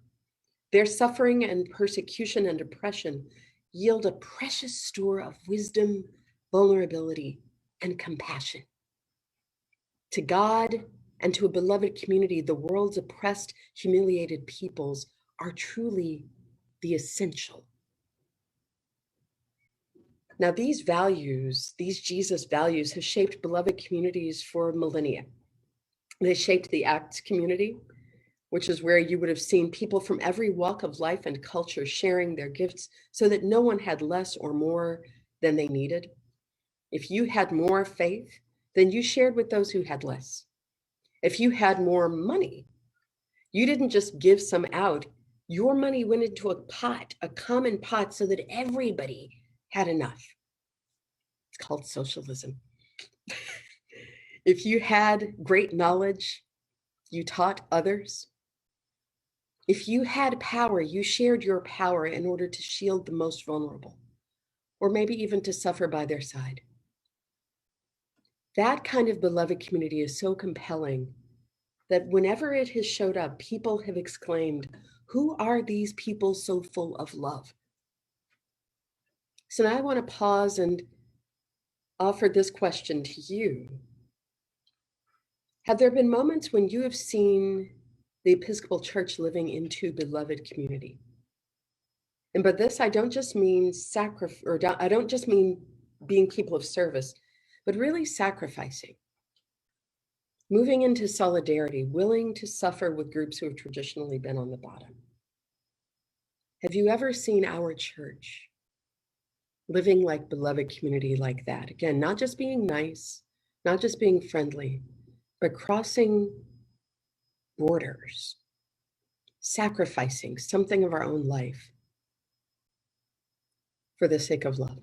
Their suffering and persecution and oppression yield a precious store of wisdom, vulnerability, and compassion. To God and to a beloved community, the world's oppressed, humiliated peoples are truly the essential. Now, these values, these Jesus values, have shaped beloved communities for millennia. They shaped the Acts community, which is where you would have seen people from every walk of life and culture sharing their gifts so that no one had less or more than they needed. If you had more faith, then you shared with those who had less. If you had more money, you didn't just give some out. Your money went into a pot, a common pot, so that everybody had enough. It's called socialism. If you had great knowledge, you taught others. If you had power, you shared your power in order to shield the most vulnerable, or maybe even to suffer by their side. That kind of beloved community is so compelling that whenever it has showed up, people have exclaimed, who are these people so full of love? So now I want to pause and offer this question to you. Have there been moments when you have seen the Episcopal Church living into beloved community? And by this, I don't just mean I don't just mean being people of service, but really sacrificing, moving into solidarity, willing to suffer with groups who have traditionally been on the bottom. Have you ever seen our church living like beloved community like that. Again, not just being nice, not just being friendly, but crossing borders, sacrificing something of our own life for the sake of love.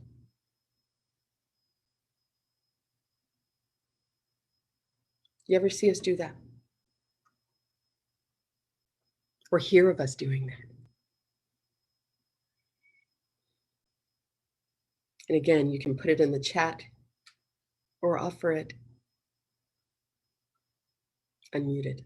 You ever see us do that? Or hear of us doing that? And again, you can put it in the chat or offer it unmuted.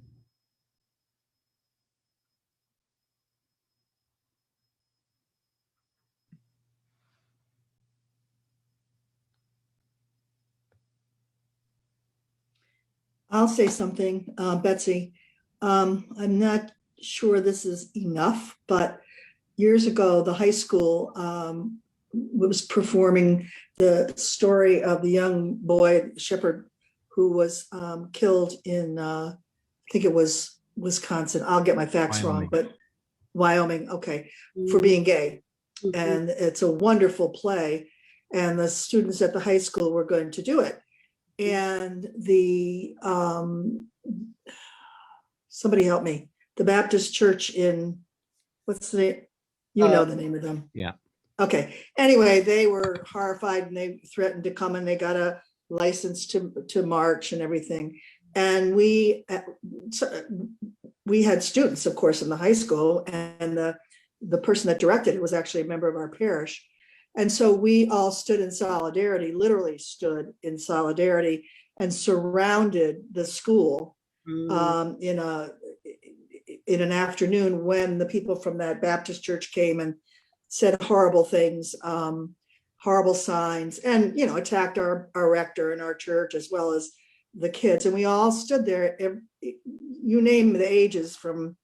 I'll say something, Betsy. I'm not sure this is enough, but years ago, the high school was performing the story of the young boy, Shepherd, who was killed in, I think it was Wisconsin. I'll get my facts wrong, but Wyoming, okay, for being gay. Mhm. And it's a wonderful play. And the students at the high school were going to do it. And the, somebody help me, the Baptist church in, what's the name? You know the name of them. Yeah. Okay. Anyway, they were horrified and they threatened to come and they got a license to march and everything. And we had students, of course, in the high school, and the person that directed it was actually a member of our parish. And so we all stood in solidarity, literally stood in solidarity, and surrounded the school in an afternoon when the people from that Baptist church came and said horrible things, horrible signs, and attacked our rector and our church as well as the kids. And we all stood there. You name the ages, from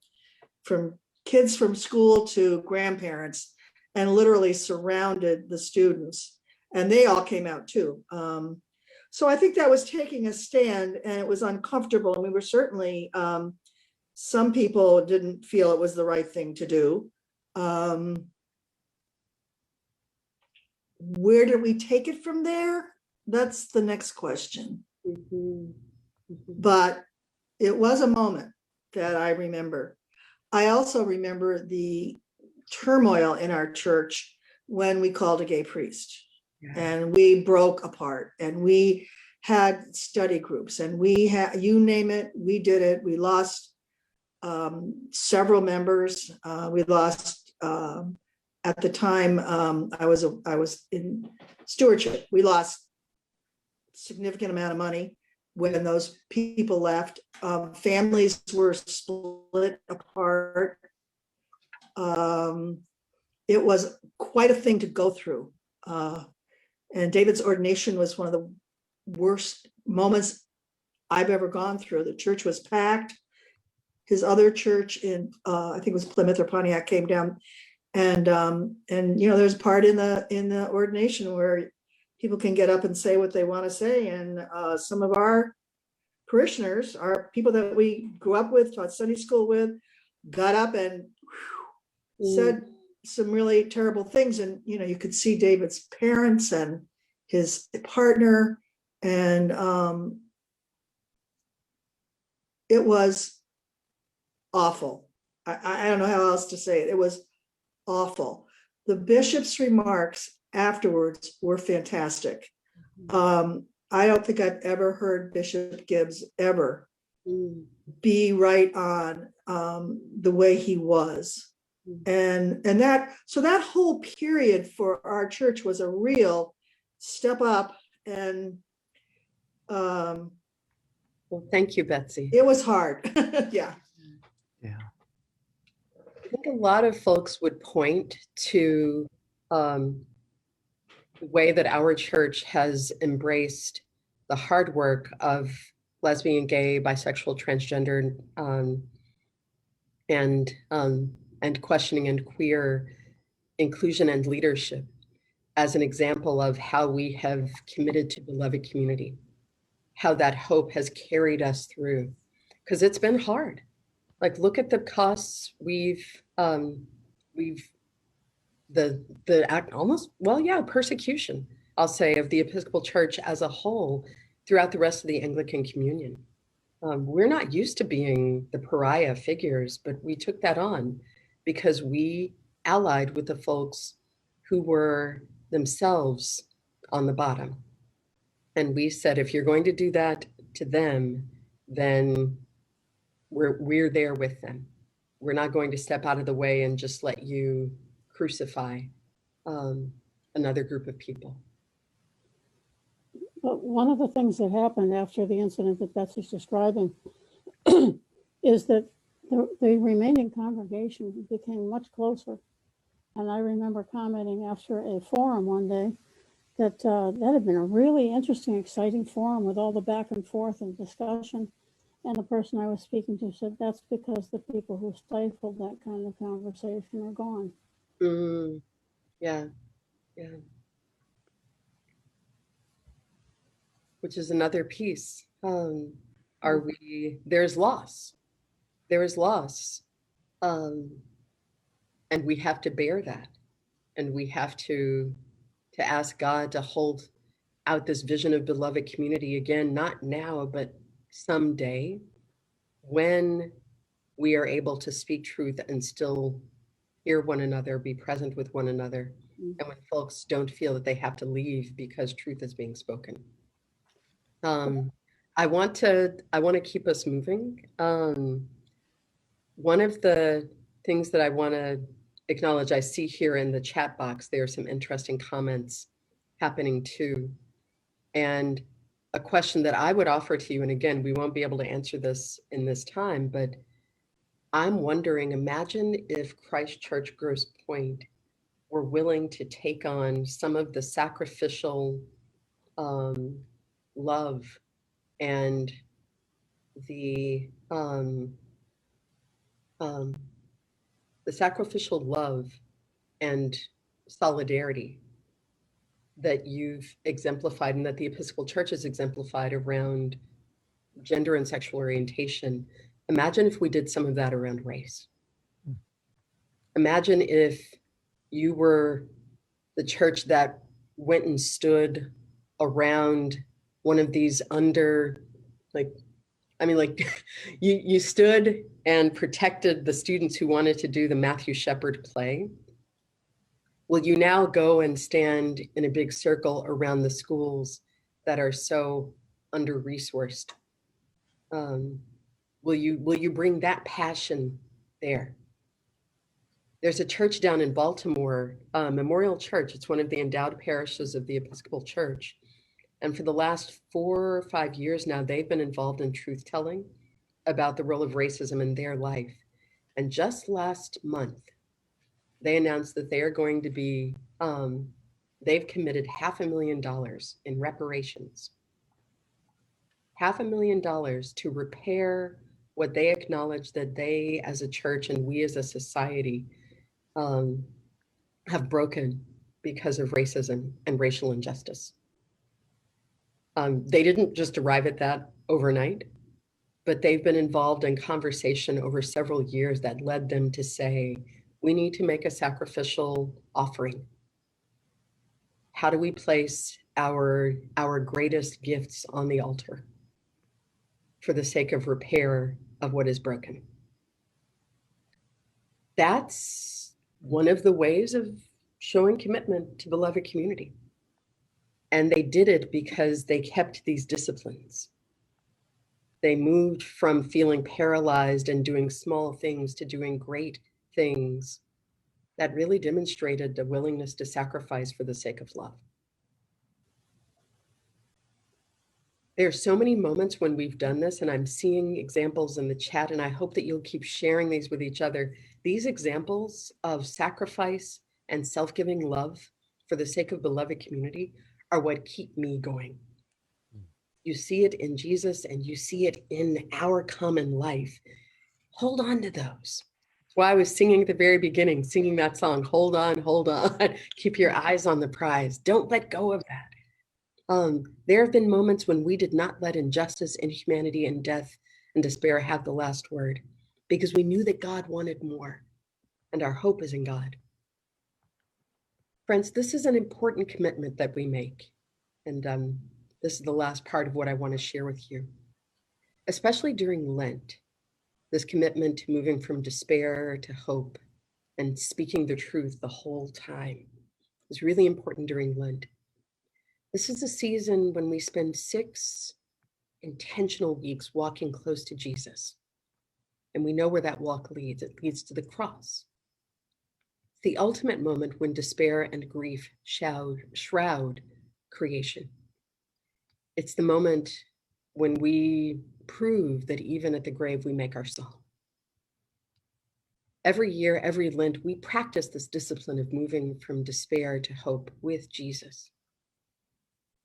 kids from school to grandparents, and literally surrounded the students, and they all came out too. So I think that was taking a stand, and it was uncomfortable. And we were certainly, some people didn't feel it was the right thing to do. Where did we take it from there? That's the next question. Mhm. Mhm. But it was a moment that I remember. I also remember the turmoil in our church when we called a gay priest. Yeah. And we broke apart, and we had study groups, and we had, you name it, we did it. We lost several members. We lost, at the time, I was in stewardship. We lost a significant amount of money when those people left. Families were split apart. It was quite a thing to go through. And David's ordination was one of the worst moments I've ever gone through. The church was packed. His other church in, I think it was Plymouth or Pontiac, came down, and there's a part in the ordination where people can get up and say what they want to say, and some of our parishioners, our people that we grew up with, taught Sunday school with, got up and said some really terrible things. And you could see David's parents and his partner, and it was awful. I don't know how else to say it. It was awful. The bishop's remarks afterwards were fantastic. I don't think I've ever heard Bishop Gibbs ever be right on the way he was. And that whole period for our church was a real step up. And Well, thank you, Betsy. it was hard. Yeah. I think a lot of folks would point to the way that our church has embraced the hard work of lesbian, gay, bisexual, transgender, and questioning and queer inclusion and leadership as an example of how we have committed to beloved community, how that hope has carried us through, because it's been hard. Like, look at the costs we've the act almost, well, yeah, persecution, I'll say, of the Episcopal Church as a whole throughout the rest of the Anglican Communion. We're not used to being the pariah figures, but we took that on because we allied with the folks who were themselves on the bottom. And we said, if you're going to do that to them, then we're there with them. We're not going to step out of the way and just let you crucify another group of people. But one of the things that happened after the incident that Betsy's describing is that the remaining congregation became much closer. And I remember commenting after a forum one day that that had been a really interesting, exciting forum with all the back and forth and discussion. And the person I was speaking to said, that's because the people who stifled that kind of conversation are gone. Yeah. Which is another piece. There's loss. There is loss. And we have to bear that. And we have to ask God to hold out this vision of beloved community again, not now, but someday, when we are able to speak truth and still hear one another, be present with one another, and when folks don't feel that they have to leave because truth is being spoken. I want to keep us moving. One of the things that I want to acknowledge, I see here in the chat box, there are some interesting comments happening too. And a question that I would offer to you, and again, we won't be able to answer this in this time, but I'm wondering, imagine if Christ Church Grosse Pointe were willing to take on some of the sacrificial love and the sacrificial love and solidarity that you've exemplified and that the Episcopal Church has exemplified around gender and sexual orientation. Imagine if we did some of that around race. Imagine if you were the church that went and stood around one of these you stood and protected the students who wanted to do the Matthew Shepard play. Will you now go and stand in a big circle around the schools that are so under-resourced? Will you bring that passion there? There's a church down in Baltimore, Memorial Church. It's one of the endowed parishes of the Episcopal Church. And for the last 4 or 5 years now, they've been involved in truth-telling about the role of racism in their life. And just last month, they announced that they are going to be, they've committed $500,000 in reparations. $500,000 to repair what they acknowledge that they as a church and we as a society have broken because of racism and racial injustice. They didn't just arrive at that overnight, but they've been involved in conversation over several years that led them to say, we need to make a sacrificial offering. How do we place our greatest gifts on the altar for the sake of repair of what is broken? That's one of the ways of showing commitment to beloved community. And they did it because they kept these disciplines. They moved from feeling paralyzed and doing small things to doing great things that really demonstrated the willingness to sacrifice for the sake of love. There are so many moments when we've done this, and I'm seeing examples in the chat, and I hope that you'll keep sharing these with each other. These examples of sacrifice and self-giving love for the sake of beloved community are what keep me going. You see it in Jesus and you see it in our common life. Hold on to those. That's why I was singing at the very beginning, singing that song, hold on, keep your eyes on the prize. Don't let go of that. There have been moments when we did not let injustice, inhumanity, and death and despair have the last word because we knew that God wanted more and our hope is in God. Friends, this is an important commitment that we make. And this is the last part of what I want to share with you. Especially during Lent, this commitment to moving from despair to hope and speaking the truth the whole time is really important during Lent. This is a season when we spend 6 intentional weeks walking close to Jesus. And we know where that walk leads. It leads to the cross. It's the ultimate moment when despair and grief shroud creation. It's the moment when we prove that even at the grave, we make our song. Every year, every Lent, we practice this discipline of moving from despair to hope with Jesus.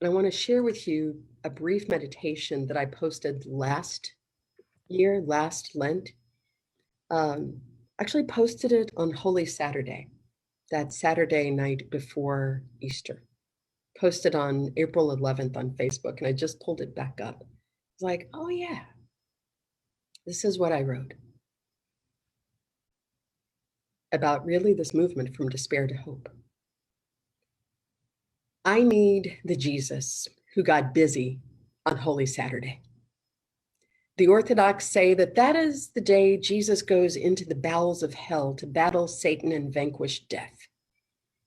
And I want to share with you a brief meditation that I posted last Lent. Actually posted it on Holy Saturday, that Saturday night before Easter. Posted on April 11th on Facebook, and I just pulled it back up. It's like, oh yeah, this is what I wrote about really this movement from despair to hope. I need the Jesus who got busy on Holy Saturday. The Orthodox say that that is the day Jesus goes into the bowels of hell to battle Satan and vanquish death.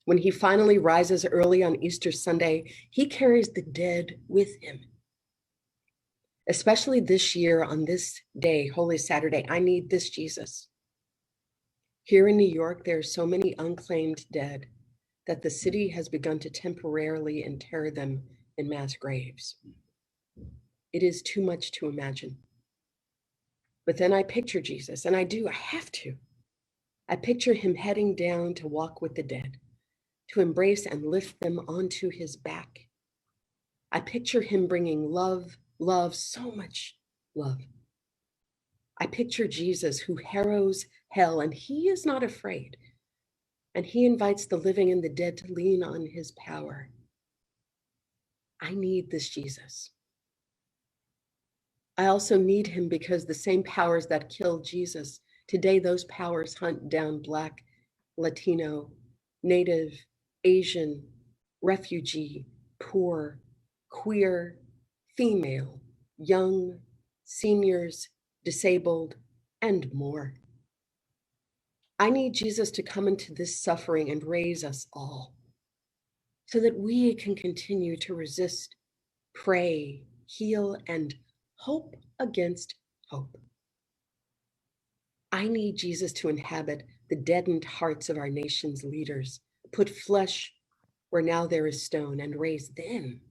When he finally rises early on Easter Sunday, he carries the dead with him. Especially this year on this day, Holy Saturday, I need this Jesus. Here in New York, there are so many unclaimed dead that the city has begun to temporarily inter them in mass graves. It is too much to imagine. But then I picture Jesus, and I have to. I picture him heading down to walk with the dead, to embrace and lift them onto his back. I picture him bringing love, so much love. I picture Jesus who harrows hell, and he is not afraid. And he invites the living and the dead to lean on his power. I need this Jesus. I also need him because the same powers that killed Jesus, today those powers hunt down Black, Latino, Native, Asian, refugee, poor, queer, female, young, seniors, disabled, and more. I need Jesus to come into this suffering and raise us all so that we can continue to resist, pray, heal, and hope against hope. I need Jesus to inhabit the deadened hearts of our nation's leaders, put flesh where now there is stone, and raise them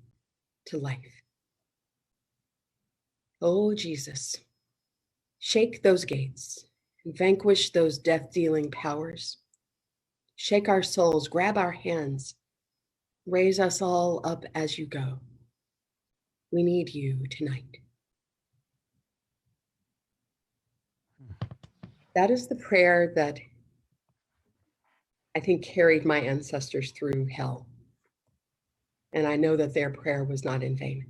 to life. Oh, Jesus, shake those gates and vanquish those death-dealing powers. Shake our souls, grab our hands, raise us all up as you go. We need you tonight. That is the prayer that I think carried my ancestors through hell. And I know that their prayer was not in vain.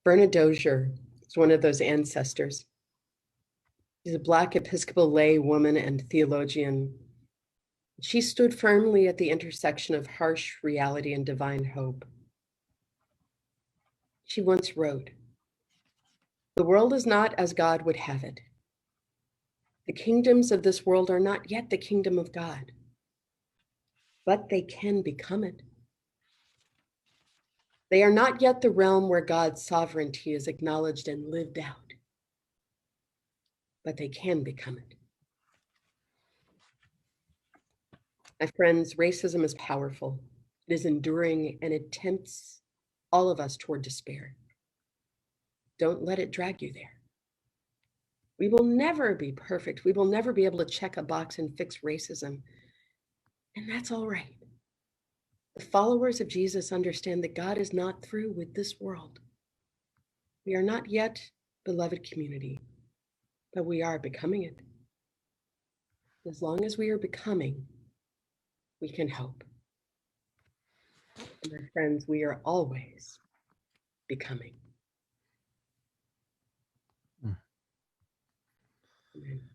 Bernard Dozier is one of those ancestors. She's a Black Episcopal lay woman and theologian. She stood firmly at the intersection of harsh reality and divine hope. She once wrote, "The world is not as God would have it. The kingdoms of this world are not yet the kingdom of God, but they can become it. They are not yet the realm where God's sovereignty is acknowledged and lived out, but they can become it." My friends, racism is powerful. It is enduring, and it tempts all of us toward despair. Don't let it drag you there. We will never be perfect. We will never be able to check a box and fix racism. And that's all right. The followers of Jesus understand that God is not through with this world. We are not yet beloved community, but we are becoming it. As long as we are becoming, we can hope. And my friends, we are always becoming. Amen.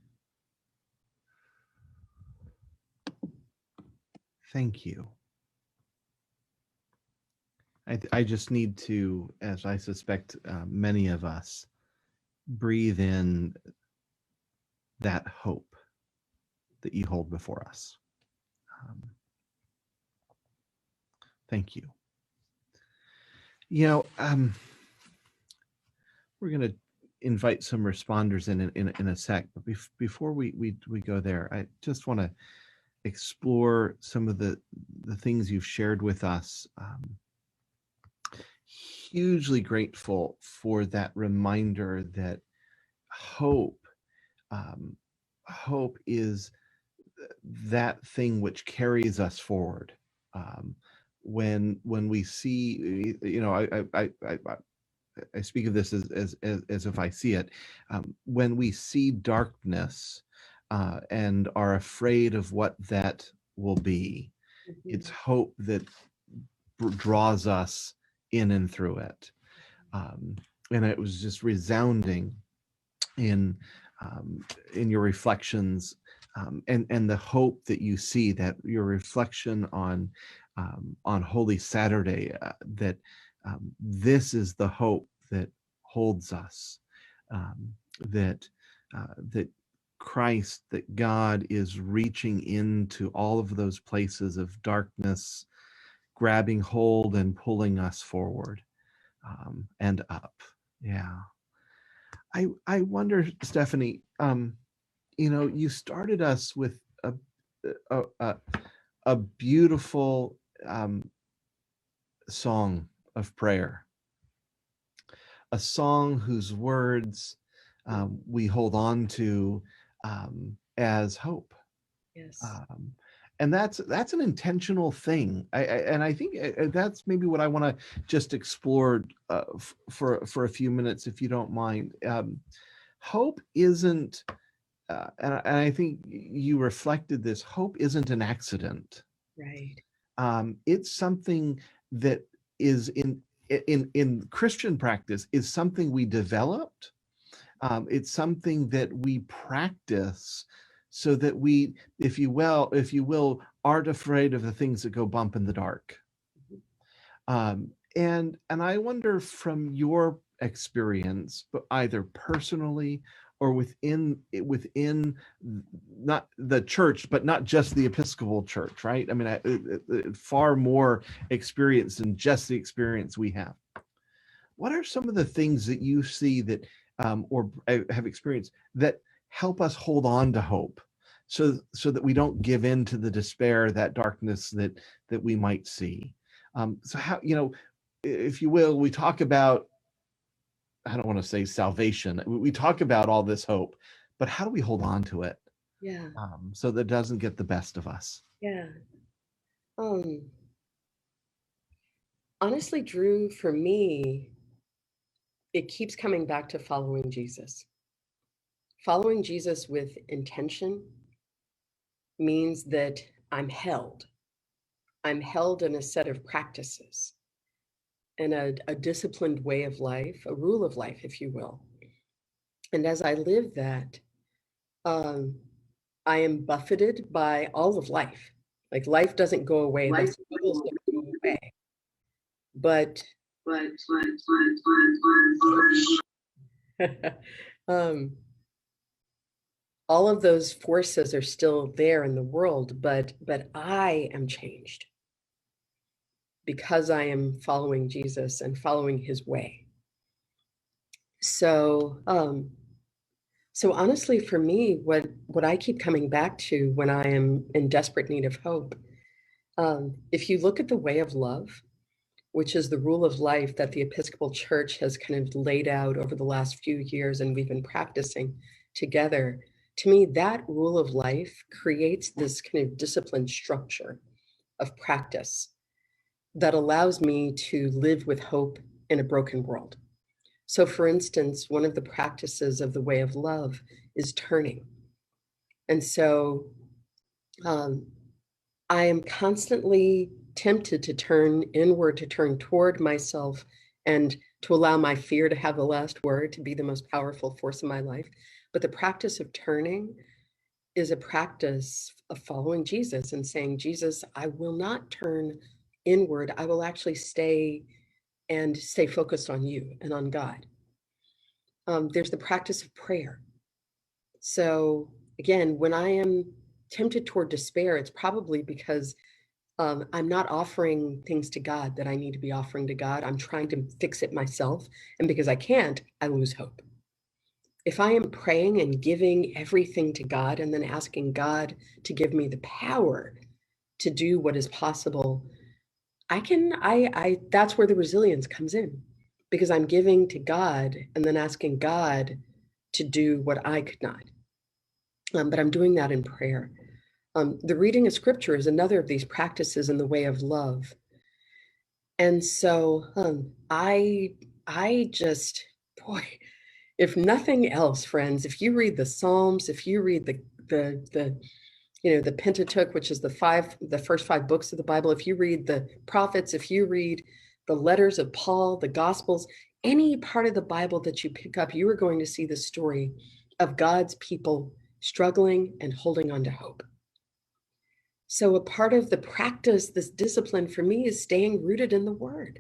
Thank you. I just need to, as I suspect many of us, breathe in that hope that you hold before us. Thank you. You know, we're going to invite some responders in a sec, but before we go there, I just want to explore some of the things you've shared with us. Hugely grateful for that reminder that hope is that thing which carries us forward. When we see, you know, I speak of this as if I see it. When we see darkness and are afraid of what that will be, it's hope that draws us in and through it. And it was just resounding in your reflections and the hope that you see, that your reflection on Holy Saturday, that this is the hope that holds us, that Christ, that God is reaching into all of those places of darkness, grabbing hold and pulling us forward and up. Yeah. I wonder, Stephanie, you know, you started us with a beautiful song of prayer, a song whose words we hold on to as hope. Yes. And that's an intentional thing. I think that's maybe what I want to just explore for a few minutes, if you don't mind. Hope isn't, and I think you reflected this, hope isn't an accident. Right. It's something that is in Christian practice, is something we developed. It's something that we practice so that we, if you will, aren't afraid of the things that go bump in the dark. And I wonder, from your experience, but either personally or within not the church, but not just the Episcopal Church, right? I mean, far more experience than just the experience we have. What are some of the things that you see that or have experienced that help us hold on to hope, so that we don't give in to the despair, that darkness that we might see? So how, you know, if you will, we talk about, I don't want to say salvation, we talk about all this hope, but how do we hold on to it? Yeah. So that it doesn't get the best of us? Yeah. Honestly, Drew, for me, it keeps coming back to following Jesus. Following Jesus with intention means that I'm held. I'm held in a set of practices and a disciplined way of life, a rule of life, if you will. And as I live that, I am buffeted by all of life. Like, life doesn't go away, the struggles don't go away. But all of those forces are still there in the world, but I am changed because I am following Jesus and following his way. So honestly, for me, what I keep coming back to when I am in desperate need of hope, if you look at the way of love, which is the rule of life that the Episcopal Church has kind of laid out over the last few years and we've been practicing together, to me, that rule of life creates this kind of disciplined structure of practice that allows me to live with hope in a broken world. So, for instance, one of the practices of the way of love is turning. And so I am constantly tempted to turn inward, to turn toward myself, and to allow my fear to have the last word, to be the most powerful force in my life. But the practice of turning is a practice of following Jesus and saying, Jesus, I will not turn inward. I will actually stay focused on you and on God. There's the practice of prayer. So again, when I am tempted toward despair, it's probably because I'm not offering things to God that I need to be offering to God. I'm trying to fix it myself. And because I can't, I lose hope. If I am praying and giving everything to God and then asking God to give me the power to do what is possible, that's where the resilience comes in, because I'm giving to God and then asking God to do what I could not. But I'm doing that in prayer. The reading of scripture is another of these practices in the way of love. And so I just, boy, if nothing else, friends, if you read the Psalms, if you read the Pentateuch, which is the first 5 books of the Bible, if you read the prophets, if you read the letters of Paul, the Gospels, any part of the Bible that you pick up, you are going to see the story of God's people struggling and holding on to hope. So a part of the practice, this discipline for me, is staying rooted in the Word,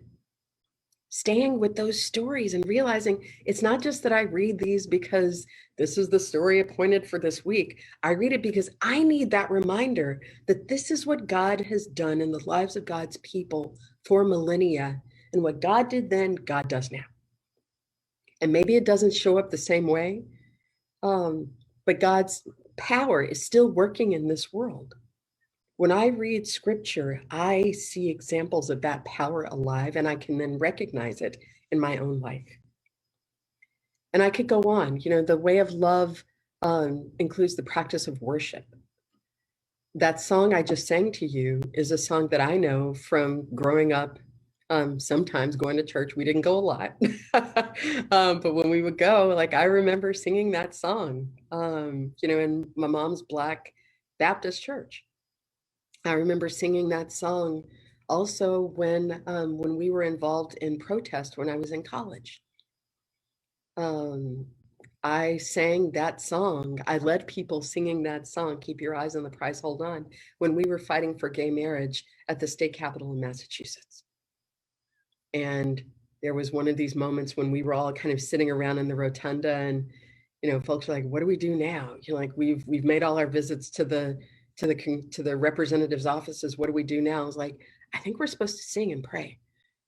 staying with those stories and realizing it's not just that I read these because this is the story appointed for this week. I read it because I need that reminder that this is what God has done in the lives of God's people for millennia. And what God did then, God does now. And maybe it doesn't show up the same way, but God's power is still working in this world. When I read scripture, I see examples of that power alive, and I can then recognize it in my own life. And I could go on. The way of love includes the practice of worship. That song I just sang to you is a song that I know from growing up, sometimes going to church. We didn't go a lot, but when we would go, I remember singing that song, in my mom's Black Baptist church. I remember singing that song also when we were involved in protest when I was in college. I sang that song. I led people singing that song, Keep Your Eyes on the Prize, Hold On, when we were fighting for gay marriage at the state capitol in Massachusetts. And there was one of these moments when we were all kind of sitting around in the rotunda, and folks were like, what do we do now? We've made all our visits to the representatives' offices. What do we do now? I was like, I think we're supposed to sing and pray.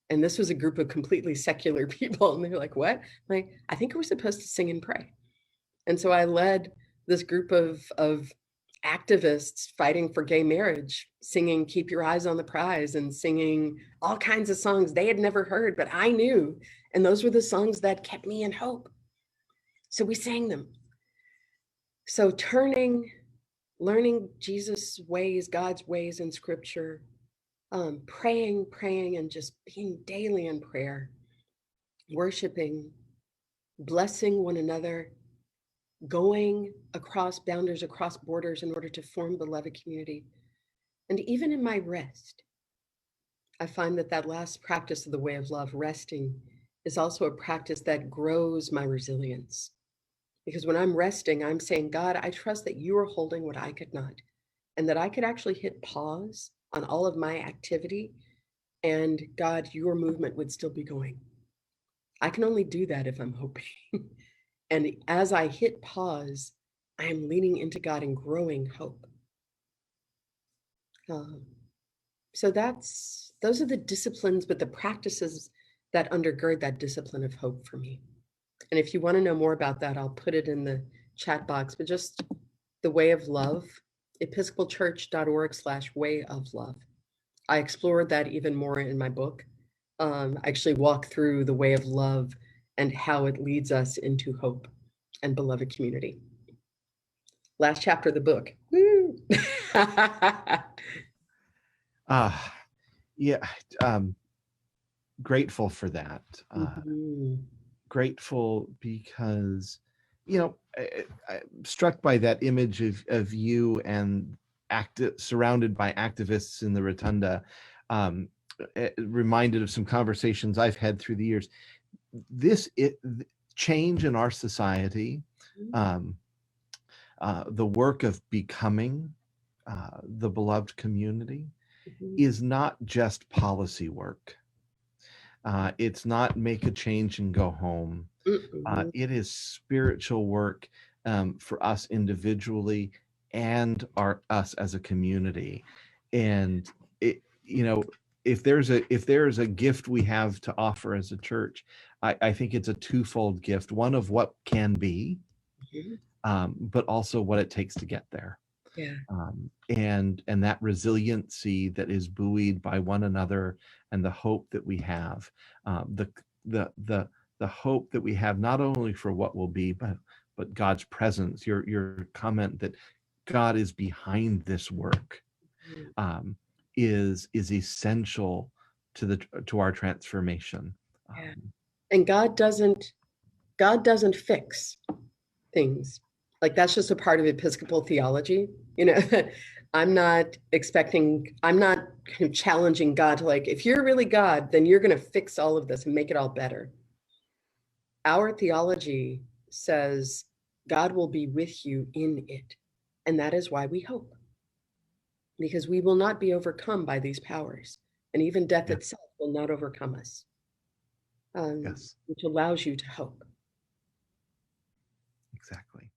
And this was a group of completely secular people. And they're like, what? I'm like, I think we're supposed to sing and pray. And so I led this group of activists fighting for gay marriage, singing Keep Your Eyes on the Prize and singing all kinds of songs they had never heard, but I knew. And those were the songs that kept me in hope. So we sang them. So learning Jesus' ways, God's ways in scripture, praying, and just being daily in prayer, worshiping, blessing one another, going across boundaries, across borders in order to form beloved community. And even in my rest, I find that last practice of the way of love, resting, is also a practice that grows my resilience. Because when I'm resting, I'm saying, God, I trust that you are holding what I could not, and that I could actually hit pause on all of my activity, and God, your movement would still be going. I can only do that if I'm hoping. And as I hit pause, I am leaning into God and growing hope. So those are the disciplines, but the practices that undergird that discipline of hope for me. And if you want to know more about that, I'll put it in the chat box, but just the way of love, episcopalchurch.org/way of love. I explored that even more in my book. I actually walk through the way of love and how it leads us into hope and beloved community. Last chapter of the book. Woo! Grateful for that. Grateful because, I'm struck by that image of you and surrounded by activists in the rotunda, reminded of some conversations I've had through the years. Change in our society, the work of becoming the beloved community Mhm. is not just policy work. It's not make a change and go home. Mm-mm. It is spiritual work for us individually and us as a community. And it, if there's a gift we have to offer as a church, I think it's a twofold gift. One of what can be, Mhm. but also what it takes to get there. Yeah. And that resiliency that is buoyed by one another, and the hope that we have, the hope that we have not only for what will be, but God's presence. Your comment that God is behind this work is essential to our transformation. Yeah. And God doesn't fix things. Like, that's just a part of Episcopal theology. I'm not kind of challenging God to, like, if you're really God, then you're going to fix all of this and make it all better. Our theology says God will be with you in it. And that is why we hope. Because we will not be overcome by these powers. And even death itself will not overcome us. Yes, Which allows you to hope. exactly.